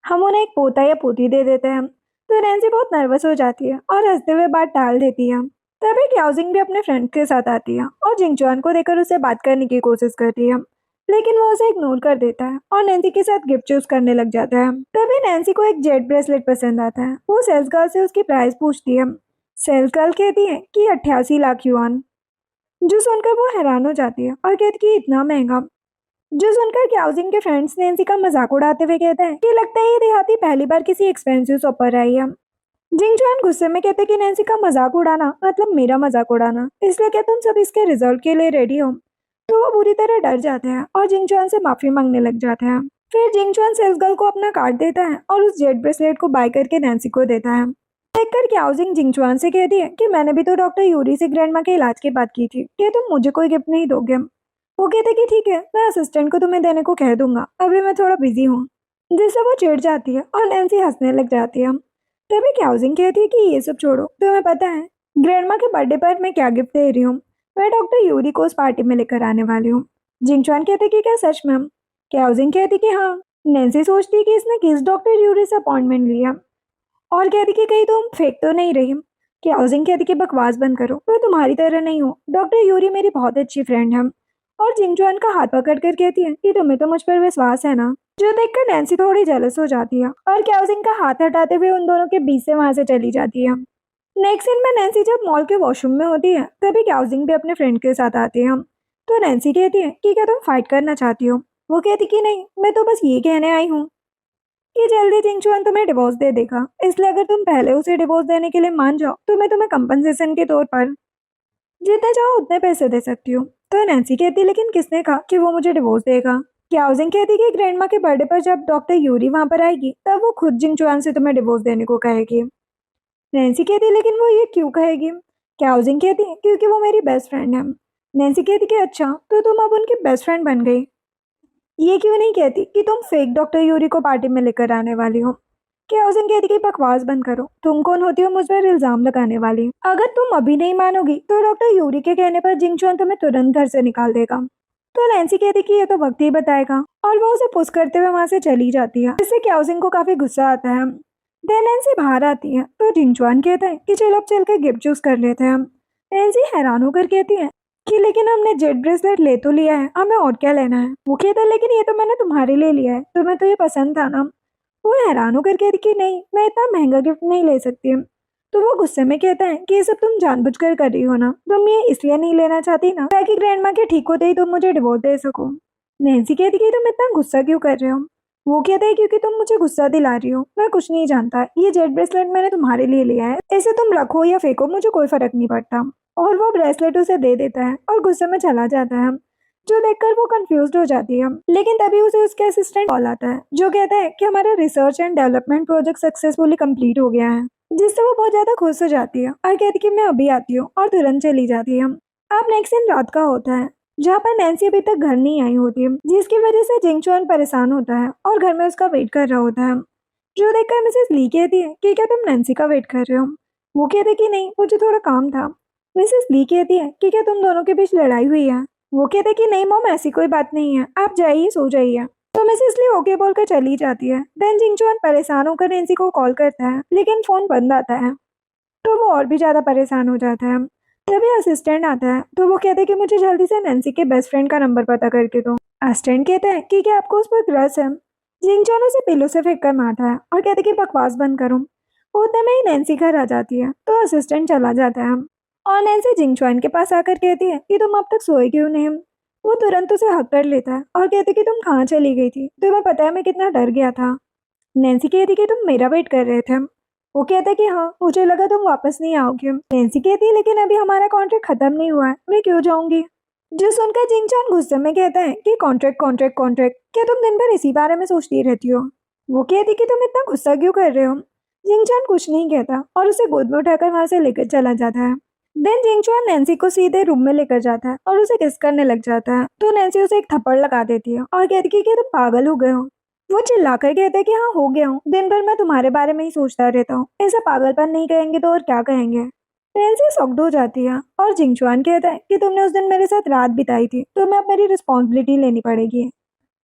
हम उन्हें एक पोता या पोती दे देते हैं। तो नैन्सी बहुत नर्वस हो जाती है और हंसते हुए बात टाल देती है। तभी क्याओजिंग भी अपने फ्रेंड के साथ आती है और जिंगचुआन को देखकर उससे बात करने की कोशिश करती है, लेकिन वो उसे इग्नोर कर देता है और नैन्सी के साथ गिफ्ट चूज करने लग जाता है। तभी नैन्सी को एक जेड ब्रेसलेट पसंद आता है। वो सेल्स गर्ल से उसकी प्राइस पूछती है। सेल्स गर्ल कहती है कि 88 लाख युआन, जो सुनकर वो हैरान हो जाती है और कहती कि इतना महंगा। जो सुनकर क्याओजिंग के फ्रेंड्स नैन्सी का मजाक उड़ाते हुए कहते हैं कि लगता है ये देहाती पहली बार किसी एक्सपेंसिव शॉप पर आई है। जिंगचुआन गुस्से में कहते कि नैन्सी का मजाक उड़ाना मतलब मेरा मजाक उड़ाना, इसलिए क्या तुम सब इसके रिजल्ट के लिए रेडी हो। तो वो बुरी तरह डर जाते हैं और जिंगचुआन से माफी मांगने लग जाते हैं। फिर जिंगचुआन सेल्स गर्ल को अपना कार्ड देता है और उस जेड ब्रेसलेट को बाय करके नैन्सी को देता है। देखकर क्याओजिंग जिंगचुआन से कहती है कि मैंने भी तो डॉक्टर यूरी से ग्रैंडमा के इलाज की बात की थी, कि तुम मुझे कोई गिफ्ट नहीं दोगे। वो कहते कि ठीक है, मैं असिस्टेंट को तुम्हें देने को कह दूंगा, अभी मैं थोड़ा बिजी हूँ। जिससे वो चिढ़ जाती है और नैन्सी हंसने लग जाती है। तभी क्याओजिंग कहती है कि ये सब छोड़ो, तुम्हें पता है ग्रैंडमा के बर्थडे पर मैं क्या गिफ्ट दे रही हूँ। मैं डॉक्टर यूरी को उस पार्टी में लेकर आने वाली हूँ। जिंगचुआन कहते कि क्या सच में। क्याओजिंग कहती कि हाँ। नैन्सी सोचती है कि इसने किस डॉक्टर यूरी से अपॉइंटमेंट लिया और कहती कि कहीं तुम फेक तो नहीं रही। क्याओजिंग कहती कि बकवास बंद करो, मैं तुम्हारी तरह नहीं हूँ, डॉक्टर यूरी मेरी बहुत अच्छी फ्रेंड है। और जिंगचुआन का हाथ पकड़ कर कहती है कि तुम्हें तो मुझ पर विश्वास है ना। जो देखकर नैन्सी थोड़ी जेलस हो जाती है और क्याओजिंग का हाथ हटाते हुए उन दोनों के बीच से वहां से चली जाती है। नेक्स्ट सीन में नैन्सी जब मॉल के वॉशरूम में होती है तभी क्याओजिंग भी अपने फ्रेंड के साथ आती है। तो नैन्सी कहती है कि क्या तुम फाइट करना चाहती हो। वो कहती कि नहीं, मैं तो बस ये कहने आई हूँ कि जल्दी जिंगचुआन तुम्हें डिवोर्स दे देगा, इसलिए अगर तुम पहले उसे डिवोर्स देने के लिए मान जाओ तो मैं तुम्हें कंपनसेशन के तौर पर जितने चाहो उतने पैसे दे सकती हूँ। तो नैन्सी कहती लेकिन किसने कहा कि वो मुझे डिवोर्स देगा। क्याओजिंग कहती कि ग्रैंडमा के बर्थडे पर जब डॉक्टर यूरी वहां पर आएगी तब वो खुद जिंगचुआन से तुम्हें डिवोर्स देने को कहेगी। नैन्सी कहती लेकिन वो ये क्यों कहेगी। क्याओजिंग कहती क्योंकि वो मेरी बेस्ट फ्रेंड है। नैन्सी कहती कि अच्छा, तो तुम अब उनकी बेस्ट फ्रेंड बन गई। ये क्यों नहीं कहती कि तुम फेक डॉक्टर यूरी को पार्टी में लेकर आने वाली हो। क्याओजिंग कहती कि बकवास बंद करो, तुम कौन होती हो मुझ पर इल्जाम लगाने वाली। अगर तुम अभी नहीं मानोगी तो डॉक्टर यूरी के कहने पर जिंगचुआन तुम्हें तुरंत घर से निकाल देगा। तो नैन्सी कहती कि ये तो वक्त ही बताएगा और वो उसे पुश करते हुए वहां से चली जाती है, जिससे क्याओजिंग को काफी गुस्सा आता है। देन नैन्सी बाहर आती है तो जिंगचुआन कहता है कि चलो अब चलकर गिफ्ट चूज कर लेते हैं। नैन्सी हैरान होकर कहती है कि लेकिन हमने जेड ब्रेसलेट ले तो लिया है, हमें और क्या लेना है। वो कहता है लेकिन ये तो मैंने तुम्हारे लिए लिया है, तुम्हें तो ये पसंद था ना। वो हैरान होकर कहती कि नहीं, मैं इतना महंगा गिफ्ट नहीं ले सकती। तो वो गुस्से में कहता है कि ये सब तुम जानबूझकर कर रही हो ना, तुम ये इसलिए नहीं लेना चाहती ना ताकि ग्रैंडमा के ठीक होते ही तुम मुझे डिवोर्स दे सको। नैन्सी कहती कि तुम इतना गुस्सा क्यों कर रहे हो। वो कहता है क्योंकि तुम मुझे गुस्सा दिला रही हो, मैं कुछ नहीं जानता, ये जेड ब्रेसलेट मैंने तुम्हारे लिए लिया है, इसे तुम रखो या फेंको मुझे कोई फर्क नहीं पड़ता। और वो ब्रेसलेट उसे दे देता है और गुस्से में चला जाता है। जो देखकर वो कंफ्यूज हो जाती है, लेकिन तभी उसे उसके असिस्टेंट कॉल आता है जो कहता है कि हमारा research and development project successfully complete हो गया है, जिससे वो बहुत ज्यादा खुश हो जाती है और कहती कि मैं अभी आती हूँ और तुरंत चली जाती है। अब नेक्स्ट दिन रात का होता है जहाँ पर नैन्सी अभी तक घर नहीं आई होती है, जिसकी वजह से जिंगचुआन परेशान होता है और घर में उसका वेट कर रहा होता है। जो देखकर मिसेस ली कहती है कि क्या तुम नैन्सी का वेट कर रहे हो। वो कहते कि नहीं, मुझे थोड़ा काम था। मिसेस ली कहती है कि क्या तुम दोनों के बीच लड़ाई हुई है। वो कहते कि नहीं मॉम, ऐसी कोई बात नहीं है, आप जाइए सो जाइए। तो मिसेस ली ओके बोलकर चली जाती है। देन जिंगचुआन परेशान होकर नैन्सी को कॉल करता है लेकिन फोन बंद आता है। तो वो और भी ज़्यादा परेशान हो जाता है। तभी असिस्टेंट आता है तो वो कहते हैं कि मुझे जल्दी से नैन्सी के बेस्ट फ्रेंड का नंबर पता करके दो। असिस्टेंट कहता है कि क्या आपको उस पर क्रश है। जिंगचोन उसे पिल्लो से फेंक कर मारता है और कहते हैं कि बकवास बंद करो। उतने में ही नैन्सी घर आ जाती है तो असिस्टेंट चला जाता है और नैन्सी जिंगचुआन के पास आकर कहती है कि तुम अब तक सोए क्यों नहीं। वो तुरंत उसे हक कर लेता है और कहते कि तुम कहाँ चली गई थी, तुम्हें पता है मैं कितना डर गया था। नैन्सी कहती कि तुम मेरा वेट कर रहे थे। वो कहता कि हाँ, मुझे लगा तुम वापस नहीं आओगे। नैन्सी कहती है लेकिन अभी हमारा कॉन्ट्रैक्ट खत्म नहीं हुआ है, मैं क्यों जाऊंगी। जो सुनकर जिंगचोन गुस्से में कहता है कि कॉन्ट्रैक्ट कॉन्ट्रैक्ट कॉन्ट्रैक्ट, क्या तुम दिन भर इसी बारे में सोचती रहती हो। वो कहती कि तुम इतना गुस्सा क्यों कर रहे हो। जिंगचोन कुछ नहीं कहता और उसे गोद में उठाकर वहां से लेकर चला जाता है। देन जिंगचोन नैन्सी को सीधे रूम में लेकर जाता है और उसे किस करने लग जाता है तो नैन्सी उसे एक थप्पड़ लगा देती है और कहती कि तुम पागल हो गए हो। वो चिल्लाकर कहते हैं कि हाँ, हो गया हूँ, दिन भर मैं तुम्हारे बारे में ही सोचता रहता हूँ, ऐसा पागलपन नहीं कहेंगे तो और क्या कहेंगे। नैन्सी सॉक्ड हो जाती है और जिंगचुआन कहता है कि तुमने उस दिन मेरे साथ रात बिताई थी तो मैं अब मेरी रिस्पॉन्सिबिलिटी लेनी पड़ेगी।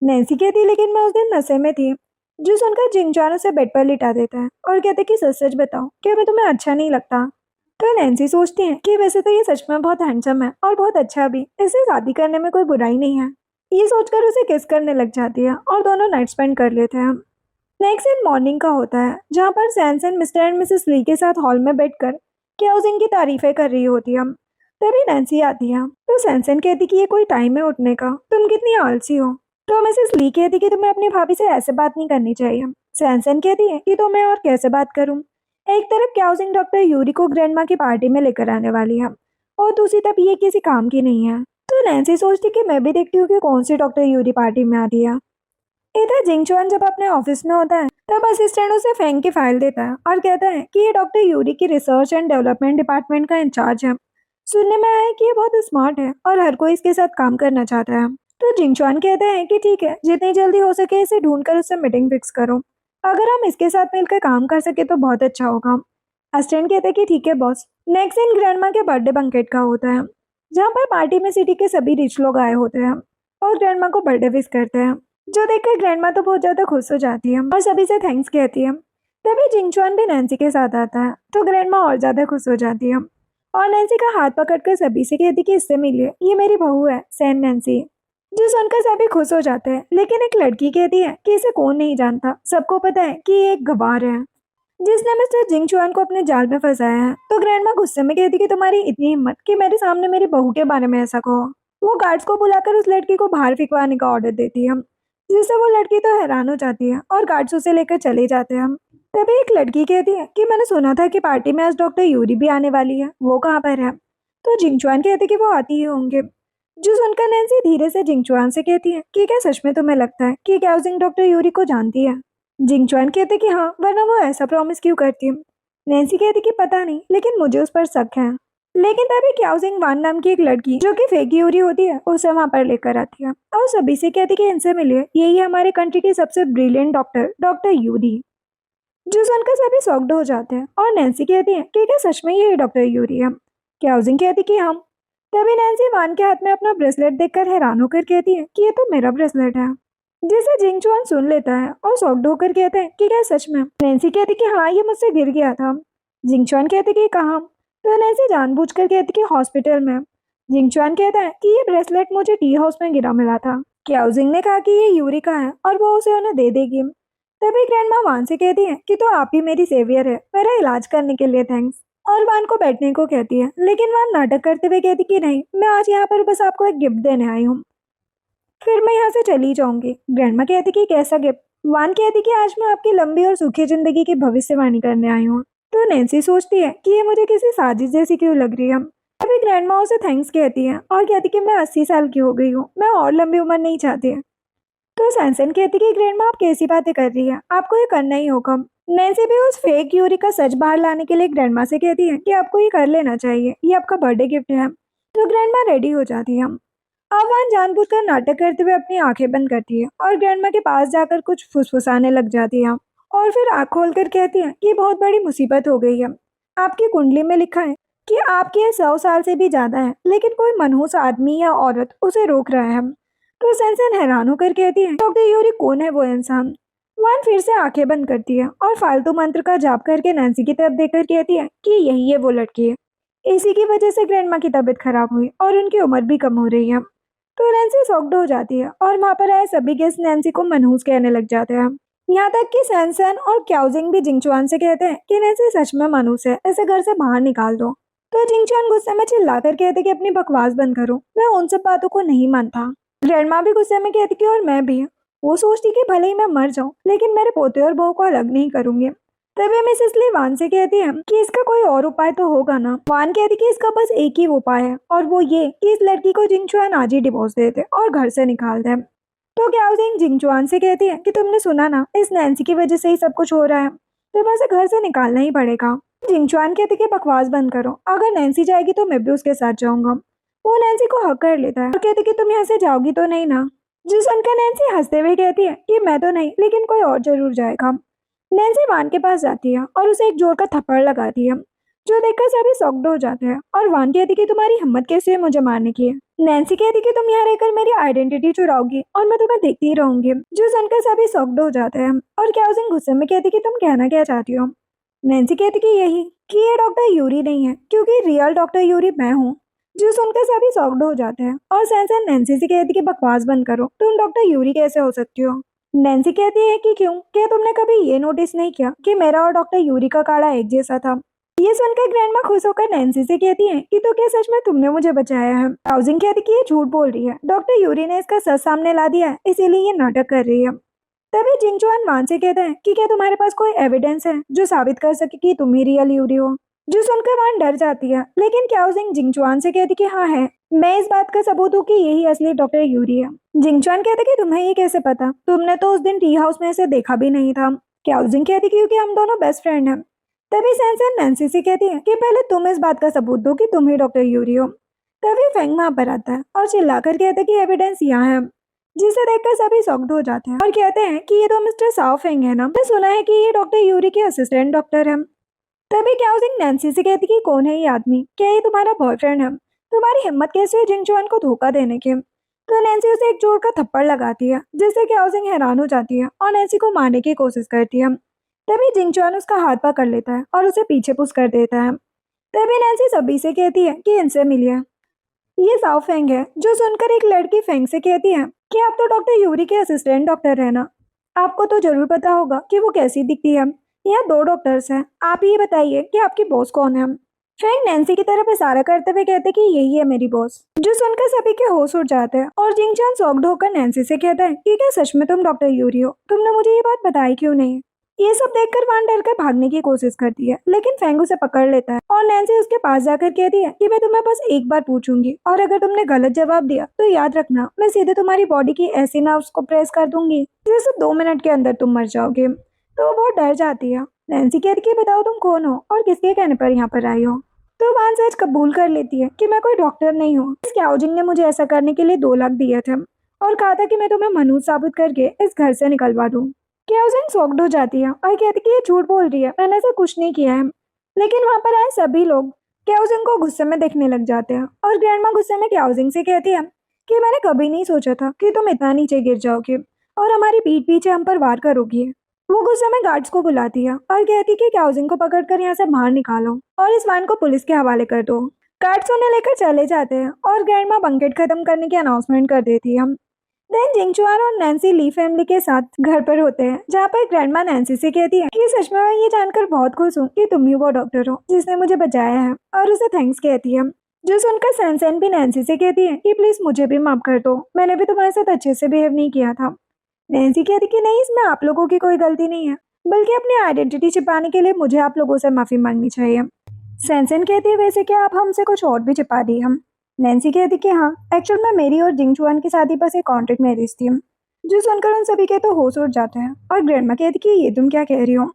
नैन्सी कहती लेकिन मैं उस दिन नशे में थी। जो सुनकर जिंगचुआन उसे बेड पर लिटा देता है और कहते कि सच सच बताओ, क्या मैं तुम्हें अच्छा नहीं लगता। तो नैन्सी सोचती है कि वैसे तो ये सच में बहुत हैंडसम है और बहुत अच्छा भी, इससे शादी करने में कोई बुराई नहीं है। ये सोचकर उसे किस करने लग जाती है और दोनों नाइट स्पेंड कर लेते हैं। नेक्स्ट दिन मॉर्निंग का होता है जहाँ पर सैनसन मिस्टर एंड मिसेस ली के साथ हॉल में बैठकर क्याओजिंग की तारीफें कर रही होती है। तभी नैन्सी आती है तो सैनसन कहती कि ये कोई टाइम है उठने का, तुम कितनी आलसी हो। तो मिसेस ली कहती कि तुम्हें अपनी भाभी से ऐसे बात नहीं करनी चाहिए। सैनसन कहती है कि तो मैं और कैसे बात करूं। एक तरफ क्याओजिंग डॉक्टर यूरी को ग्रैंडमा की पार्टी में लेकर आने वाली है और दूसरी तरफ ये किसी काम की नहीं है। तो नैन्सी सोचती कि मैं भी देखती हूँ कि कौन सी डॉक्टर यूरी पार्टी में आती है। इधर जिंगचुआन जब अपने ऑफिस में होता है तब असिस्टेंट उसे फेंग की फाइल देता है और कहता है कि ये डॉक्टर यूरी की रिसर्च एंड डेवलपमेंट डिपार्टमेंट का इंचार्ज है। सुनने में आया है कि ये बहुत स्मार्ट है और हर कोई इसके साथ काम करना चाहता है। तो जिंगचुआन कहता है कि ठीक है, जितनी जल्दी हो सके इसे ढूंढकर उससे मीटिंग फिक्स करो। अगर हम इसके साथ मिलकर काम कर सके तो बहुत अच्छा होगा। असिस्टेंट कहता है कि ठीक है बॉस। नेक्स्ट दिन ग्रैंडमा के बर्थडे बंकेट का होता है जहाँ पर पार्टी में सिटी के सभी रिच लोग आए होते हैं और ग्रैंडमा को बर्थडे विश करते हैं। जो देखकर ग्रैंडमा तो बहुत ज्यादा खुश हो जाती है और सभी से थैंक्स कहती है। तभी जिंगचुआन भी नैन्सी के साथ आता है तो ग्रैंडमा और ज्यादा खुश हो जाती है और नैन्सी का हाथ पकड़कर सभी से कहती कि इससे मिलिए, ये मेरी बहू है सैन नैन्सी। जो सुनकर सभी खुश हो जाते हैं लेकिन एक लड़की कहती है कि इसे कौन नहीं जानता, सबको पता है कि ये एक गवार है जिसने मिस्टर जिंगचुआन को अपने जाल में फंसाया है। तो ग्रैंडमा गुस्से में कहती कि तुम्हारी इतनी हिम्मत कि मेरे सामने मेरी बहू के बारे में ऐसा कहो। वो गार्ड्स को बुलाकर उस लड़की को बाहर फिकवाने का ऑर्डर देती है जिससे वो लड़की तो हैरान हो जाती है और गार्ड्स उसे लेकर चले जाते हैं। तभी एक लड़की कहती है कि मैंने सुना था कि पार्टी में आज डॉक्टर यूरी भी आने वाली है, वो कहाँ पर है। तो जिंगचुआन कहते कि वो आती ही होंगे। जो सुनकर नैन्सी धीरे से जिंगचुआन से कहती है कि क्या सच में तुम्हें लगता है कि क्याओजिंग डॉक्टर यूरी को जानती है। जिंगचुआन कहते कि हाँ, वरना वो ऐसा प्रॉमिस क्यों करती है। नैन्सी कहती कि पता नहीं, लेकिन मुझे उस पर शक है। लेकिन तभी क्याओजिंग वान नाम की एक लड़की जो कि फेक यूरी होती है उसे वहां पर लेकर आती है और सभी से कहती कि इनसे मिलिए, यही है हमारे कंट्री की सबसे ब्रिलियंट डॉक्टर डॉक्टर यूरी। जो सुनकर सभी शॉक्ड हो जाते हैं और नैन्सी कहती है कि क्या सच में यही डॉक्टर यूरी है। क्याओजिंग कहती कि हम। तभी नैन्सी वान के हाथ में अपना ब्रेसलेट देखकर हैरान होकर कहती है कि ये तो मेरा ब्रेसलेट है, जिसे जिंगचुआन सुन लेता है और शॉक्ड होकर कहते हैं कि क्या सच में। नैन्सी कहती कि हाँ, ये मुझसे गिर गया था। जिंगचुआन कहते कि कहाँ। तो नैन्सी जानबूझकर कहती कि हॉस्पिटल में। जिंगचुआन कहता है कि ये ब्रेसलेट मुझे टी हाउस में गिरा मिला था। क्याओजिंग ने कहा कि ये यूरी का है और वो उसे उन्हें दे देगी। तभी ग्रैंडमा वान से कहती है कि तो आप ही मेरी सेवियर है, मेरा इलाज करने के लिए थैंक्स। और वान को बैठने को कहती है लेकिन वान नाटक करते हुए कहती कि नहीं, मैं आज यहाँ पर बस आपको एक गिफ्ट देने आई हूँ, फिर मैं यहाँ से चली जाऊंगी। ग्रैंडमा कहती कि कैसा गिफ्ट। वान कहती कि आज मैं आपकी लंबी और सुखी जिंदगी की भविष्यवाणी करने आई हूँ। तो नैन्सी सोचती है कि ये मुझे किसी साजिश जैसी क्यों लग रही है। अभी ग्रैंडमा उसे थैंक्स कहती है और कहती कि मैं 80 साल की हो गई हूँ, मैं और लंबी उम्र नहीं चाहती। तो सैनसन कहती कि ग्रैंडमा आप कैसी बातें कर रही है, आपको ये करना ही होगा। नैन्सी भी उस फेक यूरी का सच बाहर लाने के लिए ग्रैंडमा से कहती है कि आपको ये कर लेना चाहिए, ये आपका बर्थडे गिफ्ट है। तो ग्रैंडमा रेडी हो जाती है। आवान जानबूझकर नाटक करते हुए अपनी आंखें बंद करती है और ग्रैंडमा के पास जाकर कुछ फुसफुसाने लग जाती है और फिर आंख खोलकर कहती है कि बहुत बड़ी मुसीबत हो गई है। आपकी कुंडली में लिखा है कि आपकी 100 साल से भी ज्यादा है, लेकिन कोई मनहूस आदमी या औरत उसे रोक रहा है। तो सैनसन हैरान होकर कहती है डॉक्टर यूरी कौन है वो इंसान। वान फिर से आंखें बंद करती है और फालतू मंत्र का जाप करके नैन्सी की तरफ देखकर कहती है कि यही है वो लड़की है। इसी की वजह से ग्रैंडमा की तबीयत खराब हुई और उनकी उम्र भी कम हो रही है। तो नैन्सी शॉक्ड हो जाती है और वहां पर आए सभी गेस्ट नैन्सी को मनहूस कहने लग जाते हैं। यहाँ तक कि सैनसन और क्याओजिंग भी जिंगचुआन से कहते हैं कि नैन्सी सच में मनहूस है, इसे घर से बाहर निकाल दो। तो जिंगचुआन गुस्से में चिल्लाकर कहते कि अपनी बकवास बंद करो, मैं उन सब बातों को नहीं मानता। ग्रैंडमा भी गुस्से में कहती कि और मैं भी। वो सोचती कि भले ही मैं मर जाऊं लेकिन मेरे पोते और बहू को अलग नहीं करूंगी। तभी मिसेस ली वान से कहती है कि इसका कोई और उपाय तो होगा ना। वान कहती कि इसका बस एक ही उपाय है और वो ये कि इस लड़की को जिंगचुआन आज ही डिवोर्स दे दे और घर से निकाल दे। तो क्याओजिंग जिंगचुआन से कहती है कि तुमने सुना ना, इस नैन्सी की वजह से ही सब कुछ हो रहा है, तो बस घर से निकालना ही पड़ेगा। जिंगचुआन कहती कि बकवास बंद करो, अगर नैन्सी जाएगी तो मैं भी उसके साथ जाऊंगा। वो नैन्सी को हक कर लेता है और कहती कि तुम यहाँ से जाओगी तो नहीं ना। जो सुनकर नैन्सी हंसते हुए कहती है कि मैं तो नहीं लेकिन कोई और जरूर जाएगा। नैन्सी वान के पास जाती है और उसे एक जोर का थप्पड़ लगाती है, जो देखकर सभी शॉक्ड हो जाते हैं। और वान कहती कि तुम्हारी हिम्मत कैसे है मुझे मारने की। नैन्सी कहती कि तुम यहाँ रहकर मेरी आइडेंटिटी चुराओगी और मैं तुम्हें देखती ही रहूंगी, जो सुनकर सभी शॉक्ड हो जाते हैं। और क्याओजिंग गुस्से में कहती कि तुम कहना क्या चाहती हो। नैन्सी कहती कि यही कि ये डॉक्टर यूरी नहीं है, क्योंकि रियल डॉक्टर यूरी मैं हूँ, जो सुनकर सभी शॉक्ड हो जाते हैं। और सैनसन नैन्सी से कहती कि बकवास बंद करो, तुम डॉक्टर यूरी कैसे हो सकती हो। नैन्सी कहती है कि क्यों, क्या तुमने कभी ये नोटिस नहीं किया कि मेरा और डॉक्टर यूरी का काढ़ा एक जैसा था। ये सुनकर ग्रैंडमा खुश होकर नैन्सी से कहती है कि तो क्या सच में तुमने मुझे बचाया है। हाउसिंग कहती कि ये झूठ बोल रही है, डॉक्टर यूरी ने इसका सच सामने ला दिया है, इसीलिए ये नाटक कर रही है। तभी जिंगचुआन वान से कहते हैं कि क्या तुम्हारे पास कोई एविडेंस है जो साबित कर सके कि तुम ही रियल यूरी हो। जो सुनकर वान डर जाती है, लेकिन क्याओजिंग जिंगचुआन से कहती कि हाँ है, मैं इस बात का सबूत हूँ कि यही असली डॉक्टर यूरी है। जिंगचुआन कहते कि तुम्हें ये कैसे पता, तुमने तो उस दिन टी हाउस में इसे देखा भी नहीं था। क्याओजिंग कहती क्योंकि हम दोनों बेस्ट फ्रेंड हैं। तभी सैनसन नैन्सी से कहती है कि पहले तुम इस बात का सबूत दो कि तुम ही डॉक्टर यूरी हो। तभी फेंग वहां पर आता है और चिल्लाकर कहता है कि एविडेंस यहाँ है, जिसे देखकर सभी शॉक्ड हो जाते हैं और कहते हैं कि ये तो मिस्टर साओ फेंग है ना, मैंने सुना है कि ये डॉक्टर यूरी के असिस्टेंट डॉक्टर है। तभी क्याओजिंग नैन्सी से कहती कि कौन है ये आदमी, क्या ये तुम्हारा बॉयफ्रेंड है, तुम्हारी हिम्मत कैसे है जिंगचुआन को धोखा देने की। तो नैन्सी उसे एक जोर का थप्पड़ लगाती है, जिससे क्याओजिंग हैरान हो जाती है और नैन्सी को मारने की कोशिश करती है। तभी जिंगचुआन उसका हाथ पकड़ लेता है और उसे पीछे पुश कर देता है। तभी नैन्सी सभी से कहती है कि इनसे मिलिए, ये साओ फेंग है। जो सुनकर एक लड़की फेंग से कहती है कि आप तो डॉक्टर यूरी के असिस्टेंट डॉक्टर है ना, आपको तो जरूर पता होगा कि वो कैसी दिखती है। यहाँ दो डॉक्टर्स हैं, आप ये बताइए कि आपकी बॉस कौन है। फेंग नैन्सी की तरफ इशारा करते हुए कहते कि यही है मेरी बॉस। जो सुनकर सभी के होश उड़ जाते हैं और जिंगचुआन शॉक्ड होकर नैन्सी से कहता है कि क्या सच में तुम डॉक्टर यूरी हो, तुमने मुझे ये बात बताई क्यों नहीं। ये सब देखकर वान डरकर भागने की कोशिश करती है, लेकिन फेंग उसे पकड़ लेता है और नैन्सी उसके पास जाकर कहती है कि मैं तुम्हें बस एक बार पूछूंगी और अगर तुमने गलत जवाब दिया तो याद रखना, मैं सीधे तुम्हारी बॉडी की ऐसी नर्व्स को प्रेस कर दूंगी जिससे 2 मिनट के अंदर तुम मर जाओगे। तो वो बहुत डर जाती है। नैन्सी कहती कि बताओ तुम कौन हो और किसके कहने पर यहाँ पर आई हो। तो वान सच कबूल कर लेती है कि मैं कोई डॉक्टर नहीं हूँ, इस क्याओजिंग ने मुझे ऐसा करने के लिए 2 लाख दिए थे और कहा था कि मैं तुम्हें मनहूस साबित करके इस घर से निकलवा दूँ। क्याओजिंग शॉक्ड हो जाती है और कहती कि ये झूठ बोल रही है, मैंने ऐसा कुछ नहीं किया है। लेकिन वहां पर आए सभी लोग क्याओजिंग को गुस्से में देखने लग जाते हैं और ग्रैंडमा गुस्से में क्याओजिंग से कहती है कि मैंने कभी नहीं सोचा था कि तुम इतना नीचे गिर जाओगे और हमारी पीठ पीछे हम पर वार करोगी। वो गुस्से में गार्ड्स को बुलाती है और कहती कि क्याओजिंग को पकड़कर यहाँ से बाहर निकालो और इस वान को पुलिस के हवाले कर दो। गार्ड्स उन्हें लेकर चले जाते हैं और ग्रैंडमा बंकेट खत्म करने की अनाउंसमेंट कर देती है। देन जिंगचुआन और नैन्सी ली फैमिली के साथ घर पर होते हैं, जहाँ पर ग्रैंडमा नैन्सी से कहती है कि सच में मैं ये जानकर बहुत खुश हूँ कि तुम ही वो डॉक्टर हो जिसने मुझे बचाया है, और उसे थैंक्स कहती है। जो सुनकर सैनसन भी नैन्सी से कहती है कि प्लीज मुझे भी माफ कर दो, मैंने भी तुम्हारे साथ अच्छे से बिहेव नहीं किया था। नैन्सी कहती कि नहीं, इसमें आप लोगों की कोई गलती नहीं है, बल्कि अपनी आइडेंटिटी छिपाने के लिए मुझे आप लोगों से माफी मांगनी चाहिए। सैनसन कहती है वैसे क्या आप हमसे कुछ और भी छिपा दी हम। नैन्सी कहती कि हाँ, एक्चुअल में मेरी और जिंगचुआन की शादी बस एक कॉन्ट्रैक्ट मैरिज थी। जो सुनकर उन सभी के तो होश उड़ जाते हैं और ग्रैंडमा कहती कि ये तुम क्या कह रही हो।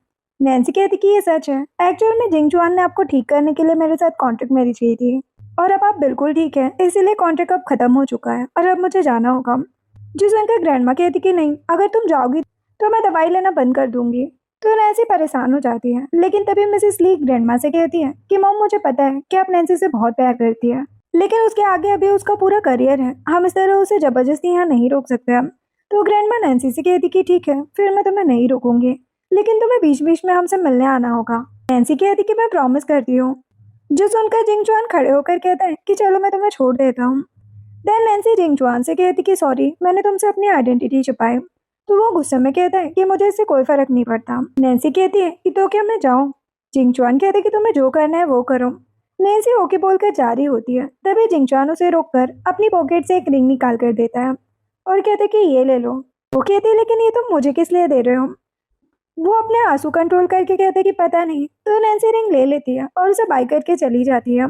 नैन्सी कहती कि ये सच है, एक्चुअल में जिंगचुआन ने आपको ठीक करने के लिए मेरे साथ कॉन्ट्रैक्ट मैरिज की थी और अब आप बिल्कुल ठीक है, इसीलिए कॉन्ट्रैक्ट अब खत्म हो चुका है और अब मुझे जाना होगा। जो सुनकर ग्रैंडमा कहती कि नहीं, अगर तुम जाओगी तो मैं दवाई लेना बंद कर दूंगी। तो नैन्सी परेशान हो जाती है, लेकिन तभी मिसेस ली ग्रैंडमा से कहती है कि मॉम मुझे पता है कि आप नैन्सी से बहुत प्यार करती है, लेकिन उसके आगे अभी उसका पूरा करियर है, हम इस तरह उसे जबरदस्ती यहाँ नहीं रोक सकते। तो ग्रैंडमा नैन्सी से कहती कि ठीक है, फिर मैं तुम्हें नहीं रोकूंगी, लेकिन तुम्हें बीच बीच में हमसे मिलने आना होगा। नैन्सी कहती कि मैं प्रॉमिस करती हूँ। जो सुनकर जिंगचुआन खड़े होकर कहता है कि चलो मैं तुम्हें छोड़ देता हूँ। देन नैन्सी जिंगचुआन से कहती कि सॉरी, मैंने तुमसे अपनी आइडेंटिटी छुपाई। तो वो गुस्से में कहता है कि मुझे इससे कोई फर्क नहीं पड़ता। नैन्सी कहती है कि तो क्या मैं जाऊँ? जिंगचुआन कहते कि तुम्हें जो करना है वो करो। नैन्सी ओके बोलकर जा रही होती है, तभी जिंगचुआन उसे रोककर अपनी पॉकेट से एक रिंग निकाल कर देता है और कहते कि ये ले लो। वो कहती है लेकिन ये तुम मुझे किस लिए दे रहे हो? वो अपने आंसू कंट्रोल करके कहते कि पता नहीं। तो नैन्सी रिंग ले लेती है और उसे बाय करके चली जाती है,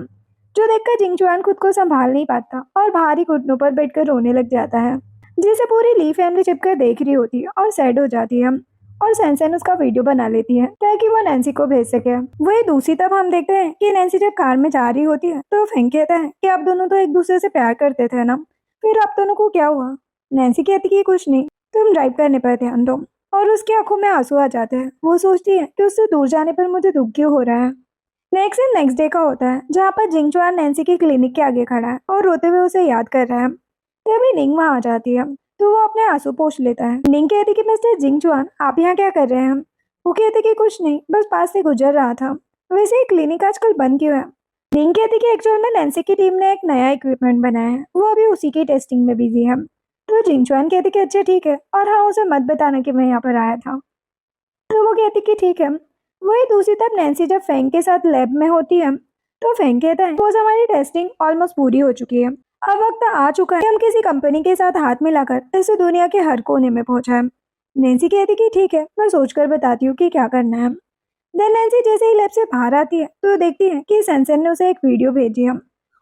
जो देखकर जिंगचुआन खुद को संभाल नहीं पाता और बाहर ही घुटनों पर बैठकर रोने लग जाता है, जिसे पूरी ली फैमिली छिपकर देख रही होती है और सैड हो जाती है। और सैनसन उसका वीडियो बना लेती है ताकि वो नैन्सी को भेज सके। वही दूसरी तरफ हम देखते हैं कि नैन्सी जब कार में जा रही होती है तो फेंग कहता है कि आप दोनों तो एक दूसरे से प्यार करते थे ना, फिर आप दोनों को क्या हुआ? नैन्सी कहती कि कुछ नहीं, तुम ड्राइव करने पर ध्यान दो। और उसकी आंखों में आंसू आ जाते हैं। वो सोचती है कि उससे दूर जाने पर मुझे दुख क्यों हो रहा है। नेक्स्ट डे का होता है, जहाँ पर जिंगचुआन नैन्सी की क्लिनिक के आगे खड़ा है और रोते हुए उसे याद कर रहा है। तभी निंग वहाँ आ जाती है, तो वो अपने आंसू पोंछ लेता है। निंग कहती कि मिस्टर जिंगचुआन, आप यहाँ क्या कर रहे हैं? वो कहते कि कुछ नहीं, बस पास से गुजर रहा था। वैसे ही क्लिनिक आजकल बंद क्यों है? निंग कहती कि एक्चुअल में नैन्सी की टीम ने एक नया इक्विपमेंट बनाया है, वो अभी उसी की टेस्टिंग में बिजी है। तो जिंगचुआन कहती कि अच्छा ठीक है, और हाँ, उसे मत बताना कि मैं यहाँ पर आया था। तो वो कहती कि ठीक है। वही दूसरी तरफ नैन्सी जब फेंग के साथ लैब में होती है, तो फेंग कहता है वो हमारी टेस्टिंग ऑलमोस्ट पूरी हो चुकी है, अब वक्त आ चुका है कि हम किसी कंपनी के साथ हाथ मिलाकर इसे दुनिया के हर कोने में पहुंचाएं। नैन्सी कहती कि ठीक है, मैं सोचकर बताती हूँ कि क्या करना है। देन नैन्सी जैसे ही लैब से बाहर आती है तो देखती है कि सैनसन ने उसे एक वीडियो भेजी है,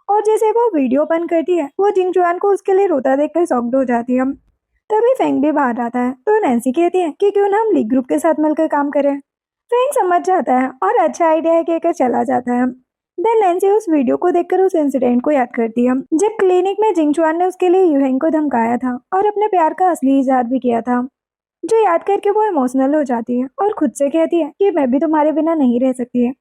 और जैसे वो वीडियो ओपन करती है वो जिंगचुआन को उसके लिए रोता देखकर शॉक्ड हो जाती है। तभी फेंग भी बाहर आता है, तो नैन्सी कहती है कि क्यों ना हम लीग ग्रुप के साथ मिलकर काम करें। फेंग समझ जाता है और अच्छा आइडिया है कहकर चला जाता है। देन नैन्सी उस वीडियो को देखकर उस इंसिडेंट को याद करती है, जब क्लिनिक में जिंगचुआन ने उसके लिए यूहेंग को धमकाया था और अपने प्यार का असली इजहार भी किया था, जो याद करके वो इमोशनल हो जाती है और खुद से कहती है कि मैं भी तुम्हारे बिना नहीं रह सकती है।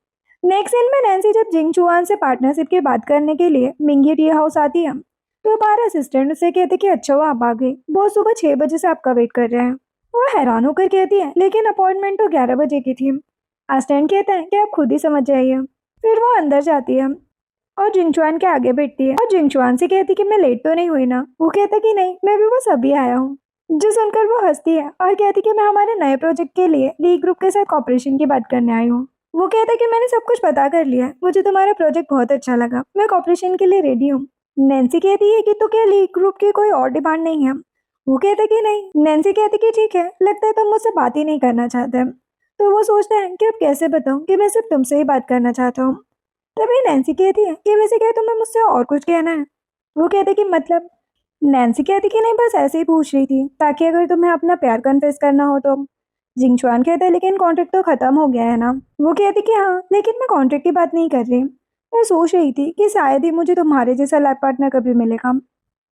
नेक्स्ट सीन में नैन्सी जब जिंगचुआन से पार्टनरशिप की बात करने के लिए मिंगी टी हाउस आती है, तो बाहर असिस्टेंट उसे कहते कि अच्छा वो आप आ गई, वो सुबह 6 बजे से आपका वेट कर रहे हैं। वो हैरान होकर कहती है लेकिन अपॉइंटमेंट तो 11 बजे की थी। असिस्टेंट कहता है कि आप खुद ही समझ जाइए। फिर वो अंदर जाती है और जिंगचुआन के आगे बैठती है और जिंगचुआन से कहती कि मैं लेट तो नहीं हुई ना? वो कहता कि नहीं, मैं भी बस अभी आया हूँ। जो सुनकर वो हंसती है और कहती कि मैं हमारे नए प्रोजेक्ट के लिए ली ग्रुप के साथ कॉपरेशन की बात करने आई हूँ। वो कहता कि मैंने सब कुछ पता कर लिया, मुझे तुम्हारा प्रोजेक्ट बहुत अच्छा लगा, मैं कॉपरेशन के लिए रेडी हूँ। नैन्सी कहती है कि तो क्या लीग ग्रुप की कोई और डिमांड नहीं है? वो कहता कि नहीं। नैन्सी कहती कि ठीक है, लगता है तुम मुझसे बात ही नहीं करना चाहते। तो वो सोचता है कि अब कैसे बताऊं कि मैं सिर्फ तुमसे ही बात करना चाहता हूँ। तभी नैन्सी कहती है कि वैसे क्या तुम्हें मुझसे और कुछ कहना है? वो कहते कि मतलब? नैन्सी कहती कि नहीं, बस ऐसे ही पूछ रही थी ताकि अगर तुम्हें अपना प्यार कन्फेस करना हो तो। जिंगचुआन कहते हैं लेकिन कॉन्ट्रैक्ट तो खत्म हो गया है ना? वो कहती कि हाँ, लेकिन मैं कॉन्ट्रैक्ट की बात नहीं कर रही, मैं सोच रही थी कि शायद ही मुझे तुम्हारे जैसा लाइफ पार्टनर कभी मिलेगा,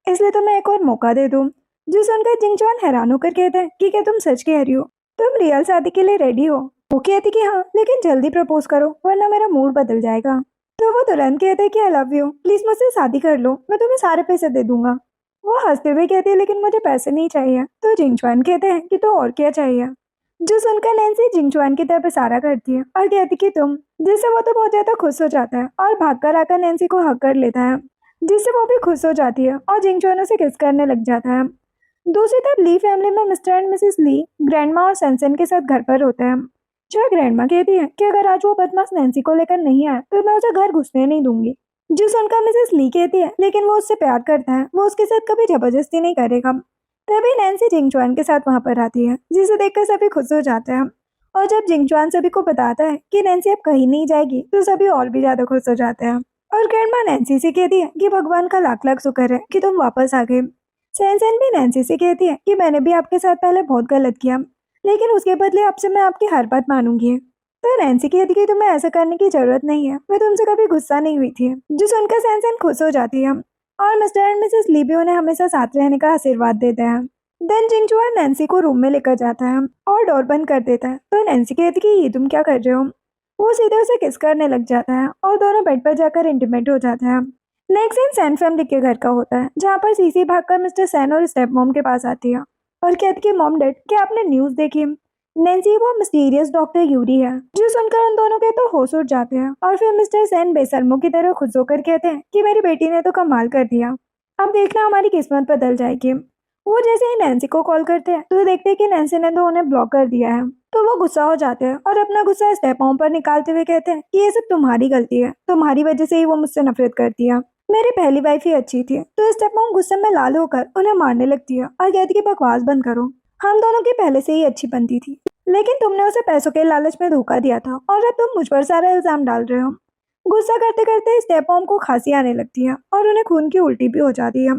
इसलिए तो मैं एक और मौका दे दूं। जो सुनकर जिंगचुआन हैरान होकर कहता है कि क्या तुम सच कह रही हो? तुम रियल शादी के लिए रेडी हो? वो कहती कि हाँ, लेकिन जल्दी प्रपोज करो वरना मेरा मूड बदल जाएगा। तो वो तुरंत कहते हैं कि आई लव यू, प्लीज मुझसे शादी कर लो, मैं तुम्हें सारे पैसे दे दूंगा। वो हंसते हुए कहती है लेकिन मुझे पैसे नहीं चाहिए। तो जिंगचुआन कहते हैं कि तो और क्या चाहिए? जो सुनकर नैन्सी जिंगचुआन की तरफ इशारा करती है और कहती कि तुम, जिससे वो तो बहुत ज्यादा खुश हो जाता है और भागकर आकर नैन्सी को हक कर लेता है, जिससे वो भी खुश हो जाती है और जिंगचुआन उसे किस करने लग जाता है। दूसरी तरफ ली फैमिली में mister and missus Lee grandma और सैनसन के साथ घर पर होते हैं। जो ग्रैंडमा कहती है कि अगर आज वो बदमाश नैन्सी को लेकर नहीं आया तो मैं उसे घर घुसने नहीं दूंगी। जो सुनकर मिसेस ली कहती है लेकिन वो उससे प्यार करता है, वो उसके साथ कभी जबरदस्ती नहीं करेगा। तभी नैन्सी जिंगचुआन के साथ वहां पर आती है, जिसे देखकर सभी खुश हो जाते हैं। और जब जिंगचुआन सभी को बताता है कि नैन्सी अब कहीं नहीं जाएगी तो सभी और भी ज्यादा खुश हो जाते हैं। और ग्रैंडमा नैन्सी से कहती है कि भगवान का लाख लाख शुक्र है कि तुम वापस आ गए। सैनसन भी नैन्सी से कहती है कि मैंने भी आपके साथ पहले बहुत गलत किया, लेकिन उसके बदले आपसे मैं आपकी हर बात मानूंगी। तो नैन्सी कहती कि तुम्हें ऐसा करने की जरूरत नहीं है, मैं तुमसे कभी गुस्सा नहीं हुई थी। जो सुनकर सैनसन खुश हो जाती है और मिस्टर एंड मिसेस ली भी उन्हें हमेशा साथ रहने का आशीर्वाद देते हैं। देन जिंगचुआन नैन्सी को रूम में लेकर जाता है और डोर बंद कर देता है। तो नैन्सी कहती कि ये तुम क्या कर रहे हो? वो सीधे उसे किस करने लग जाता है और दोनों बेड पर जाकर इंटीमेट हो जाते हैं। नेक्स्ट सीन सैन फैमिली के घर का होता है, जहाँ पर सीसी भागकर मिस्टर सैन और स्टेप मॉम के पास आती है और कहती कि मॉम डैड क्या आपने न्यूज़ देखी? नैन्सी वो मिस्टीरियस डॉक्टर यूरी है, जो सुनकर उन दोनों के तो होश उड़ जाते हैं और फिर मिस्टर सेन बेशर्मों की तरह खुश होकर कहते हैं कि मेरी बेटी ने तो कमाल कर दिया, अब देखना हमारी किस्मत बदल जाएगी। वो जैसे ही नैन्सी को कॉल करते हैं तो देखते हैं कि नैन्सी ने तो उन्हें ब्लॉक कर दिया है। तो वो गुस्सा हो जाते हैं और अपना गुस्सा स्टेप मॉम पर निकालते हुए कहते हैं कि ये सब तुम्हारी गलती है, तुम्हारी वजह से ही वो मुझसे नफरत करती है, मेरी पहली वाइफ ही अच्छी थी। तो स्टेप मॉम गुस्से में लाल होकर उन्हें मारने लगती है और कहती है कि बकवास बंद करो, हम दोनों की पहले से ही अच्छी बनती थी, लेकिन तुमने उसे पैसों के लालच में धोखा दिया था और अब तुम मुझ पर सारा इल्जाम डाल रहे हो। गुस्सा करते करते स्टेप मॉम को खांसी आने लगती है और उन्हें खून की उल्टी भी हो जाती है।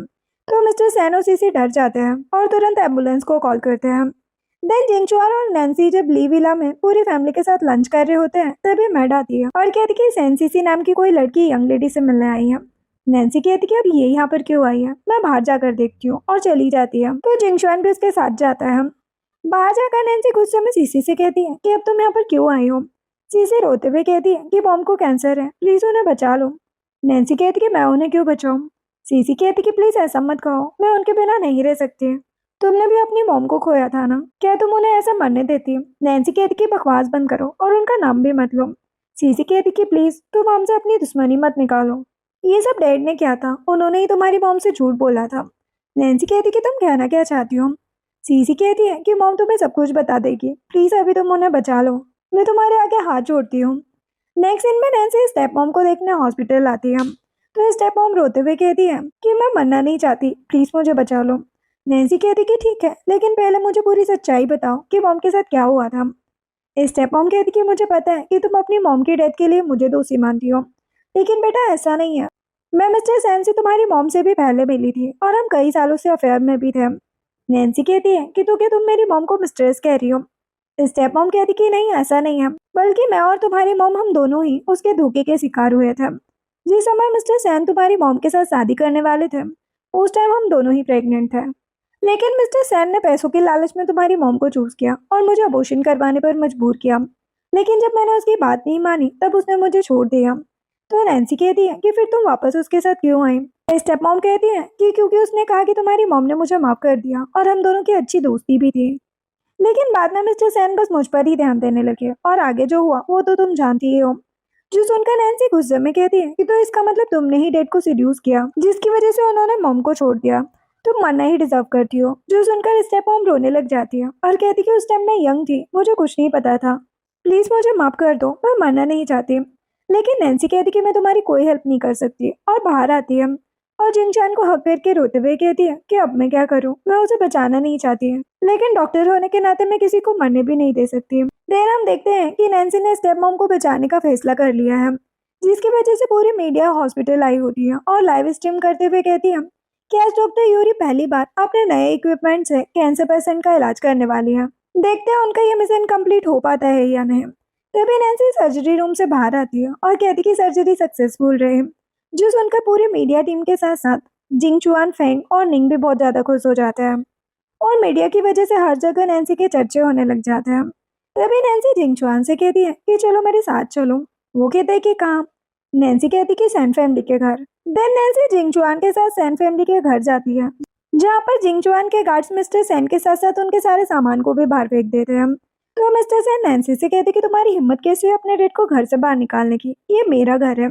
तो मिस्टर सैन उसी से डर जाते हैं और तुरंत एम्बुलेंस को कॉल करते हैं। देन जिंगचुआन और नैन्सी जब ली विला में पूरी फैमिली के साथ लंच कर रहे होते हैं तभी मैड आती है और कहती कि सेंसीसी नाम की कोई लड़की यंग लेडी से मिलने आई है। नैन्सी कहती कि अब ये यहाँ पर क्यों आई है, मैं बाहर जाकर देखती हूँ, और चली जाती है। तो जिंगचुआन भी उसके साथ जाता है। बाहर जाकर नैन्सी गुस्से में सीसी से कहती है कि अब तुम यहाँ पर क्यों आई हो। सीसी रोते हुए कहती है कि मॉम को कैंसर है, प्लीज उन्हें बचा लो। नैन्सी कहती कि मैं उन्हें क्यों बचाऊं। सीसी कहती कि प्लीज ऐसा मत कहो, मैं उनके बिना नहीं रह सकती, तुमने भी अपनी मॉम को खोया था ना, क्या तुम उन्हें ऐसा मरने देती। नैन्सी कहती कि बकवास बंद करो और उनका नाम भी मत लो। सीसी कहती कि प्लीज तुम हमसे अपनी दुश्मनी मत निकालो, ये सब डैड ने किया था, उन्होंने ही तुम्हारी मॉम से झूठ बोला था। नैन्सी कहती कि तुम कहना क्या चाहती हो। सीसी कहती है कि मॉम तुम्हें सब कुछ बता देगी, प्लीज अभी तुम उन्हें बचा लो, मैं तुम्हारे आगे हाथ जोड़ती हूँ। नेक्स्ट सीन में नैन्सी स्टेप मॉम को देखने हॉस्पिटल आती है। तो स्टेप मॉम रोते हुए कहती है कि मैं मरना नहीं चाहती, प्लीज मुझे बचा लो। नैन्सी कहती कि ठीक है, लेकिन पहले मुझे पूरी सच्चाई बताओ कि मॉम के साथ क्या हुआ था। स्टेप मॉम कहती कि मुझे पता है कि तुम अपनी मॉम की डेथ के लिए मुझे दोषी मानती हो, लेकिन बेटा ऐसा नहीं है, मैं मिस्टर सैन से तुम्हारी मॉम से भी पहले मिली थी और हम कई सालों से अफेयर में भी थे। नैन्सी कहती है कि तो क्या तुम मेरी मॉम को मिस्ट्रेस कह रही हो। स्टेप मॉम कहती कि नहीं ऐसा नहीं है, बल्कि मैं और तुम्हारी मॉम हम दोनों ही उसके धोखे के शिकार हुए थे। जिस समय मिस्टर सैन तुम्हारी मॉम के साथ शादी करने वाले थे उस टाइम हम दोनों ही प्रेग्नेंट थे, लेकिन मिस्टर सैन ने पैसों के लालच में तुम्हारी मॉम को चूज किया और मुझे अबॉर्शन करवाने पर मजबूर किया, लेकिन जब मैंने उसकी बात नहीं मानी तब उसने मुझे छोड़ दिया। तो नैन्सी कहती है कि फिर तुम वापस उसके साथ क्यों आई। स्टेप मॉम कहती है कि क्योंकि उसने कहा कि तुम्हारी मॉम ने मुझे माफ कर दिया और हम दोनों की अच्छी दोस्ती भी थी, लेकिन बाद में मिस्टर सैन बस मुझ पर ही ध्यान देने लगे और आगे जो हुआ वो तो तुम जानती ही हो। जो सुनकर नैन्सी गुस्से में कहती है कि तो इसका मतलब तुमने ही डैड को सिड्यूस किया, जिसकी वजह से उन्होंने मॉम को छोड़ दिया, तुम मरना ही डिजर्व करती हो। जो सुनकर स्टेप मॉम रोने लग जाती है और कहती कि उस टाइम मैं यंग थी, मुझे कुछ नहीं पता था, प्लीज मुझे माफ कर दो, मैं मरना नहीं चाहती। लेकिन नैन्सी कहती कि मैं तुम्हारी कोई हेल्प नहीं कर सकती और बाहर आती है और जिंगचान को हक करके रोते हुए कहती है कि अब मैं क्या करूं, मैं उसे बचाना नहीं चाहती, लेकिन डॉक्टर होने के नाते मैं किसी को मरने भी नहीं दे सकती। देर हम देखते हैं कि नैन्सी ने स्टेप मॉम को बचाने का फैसला कर लिया है, जिसकी वजह से पूरी मीडिया हॉस्पिटल आई होती है और लाइव स्ट्रीम करते हुए कहती है कि आज डॉक्टर यूरी पहली बार अपने नए इक्विपमेंट से कैंसर पेशेंट का इलाज करने वाली है। देखते हैं उनका ये मिशन कंप्लीट हो पाता है या नहीं। तभी नैन्सी सर्जरी रूम से बाहर आती है और कहती कि सर्जरी सक्सेसफुल रही, जो सुनकर पूरी मीडिया टीम के साथ साथ जिंग चुआन, फेंग और निंग भी बहुत ज्यादा खुश हो जाते हैं और मीडिया की वजह से हर जगह नैन्सी के चर्चे होने लग जाते हैं। तभी नैन्सी जिंग चुआन से कहती है कि चलो मेरे साथ चलो। वो कहते हैं कि कहाँ। नैन्सी कहती कि सैन फैमिली के घर। देन नैन्सी जिंग चुआन के साथ सैन फैमिली के घर जाती है, जहाँ पर जिंग चुआन के गार्ड्स मिस्टर सैन के साथ साथ उनके सारे सामान को भी बाहर फेंक देते हैं। तो मिस्टर सैन नैन्सी से कहते कि तुम्हारी हिम्मत कैसी है अपने डेड को घर से बाहर निकालने की, ये मेरा घर है।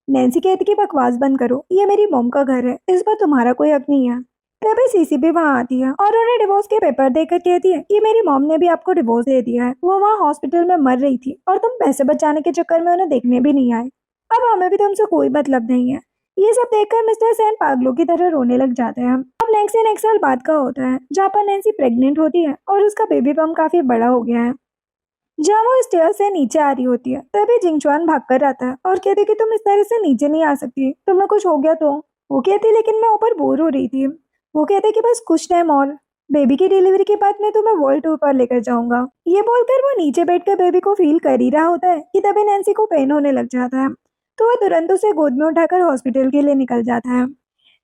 नैन्सी कहती कि बकवास बंद करो, ये मेरी मॉम का घर है, इस पर तुम्हारा कोई हक नहीं है। तभी सीसी भी वहाँ आती है और उन्हें डिवोर्स के पेपर देकर कहती है कि मेरी मॉम ने भी आपको डिवोर्स दे दिया है, वो वहाँ हॉस्पिटल में मर रही थी और तुम पैसे बचाने के चक्कर में उन्हें देखने भी नहीं आए, अब हमें भी तुमसे कोई मतलब नहीं है। ये सब देखकर मिस्टर सैन पागलों की तरह रोने लग जाते हैं। अब नेक्स्ट सीन एक साल बाद का होता है, जहाँ पर नैन्सी प्रेग्नेंट होती है और उसका बेबी बम काफी बड़ा हो गया है। जब वो स्टेयर से नीचे आ रही होती है तभी जिंगचुआन भागकर आता है और कहती कि तुम इस तरह से नीचे नहीं आ सकती, तुम्हें कुछ हो गया तो। वो कहती लेकिन मैं ऊपर बोर हो रही थी। वो कहते कि बस कुछ टाइम और, बेबी की डिलीवरी के बाद मैं तुम्हें वर्ल्ड टूर पर लेकर जाऊंगा। ये बोलकर वो नीचे बैठकर बेबी को फील कर ही रहा होता है कि तभी नैन्सी को पेन होने लग जाता है, तो वह तुरंत उसे गोद में उठाकर हॉस्पिटल के लिए निकल जाता है।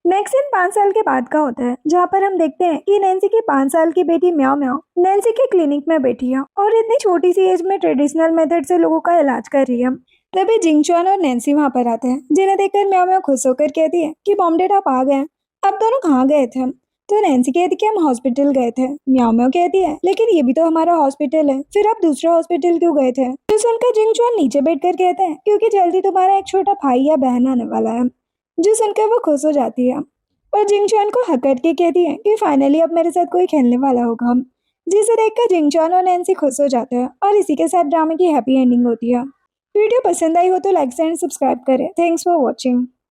नेक्स्ट सीन 5 साल के बाद का होता है, जहाँ पर हम देखते हैं कि नैन्सी की 5 साल की बेटी म्याओ म्याओ नैन्सी के क्लिनिक में बैठी है और इतनी छोटी सी एज में ट्रेडिशनल मेथड से लोगों का इलाज कर रही है। तभी जिंगचुआन और नैन्सी वहाँ पर आते हैं, जिन्हें देखकर म्याओ म्याओ खुश होकर कहती है कि मॉम डैड आप आ गए, अब दोनों कहाँ गए थे। तो नैन्सी कहती कि हम हॉस्पिटल गए थे। म्याओ म्याओ कहती है लेकिन ये भी तो हमारा हॉस्पिटल है, फिर आप दूसरे हॉस्पिटल क्यों गए थे? तो सुनकर जिंग चुआन नीचे बैठकर कहते हैं क्योंकि जल्दी तुम्हारा एक छोटा भाई या बहन आने वाला है। जो सुनकर वो खुश हो जाती है और जिंग चुआन को हक करके कहती है कि फाइनली अब मेरे साथ कोई खेलने वाला होगा। जिसे देखकर जिंग चुआन और नैन्सी खुश हो जाते हैं और इसी के साथ ड्रामे की हैप्पी एंडिंग होती है। वीडियो पसंद आई हो तो लाइक एंड सब्सक्राइब करें। Thanks for watching.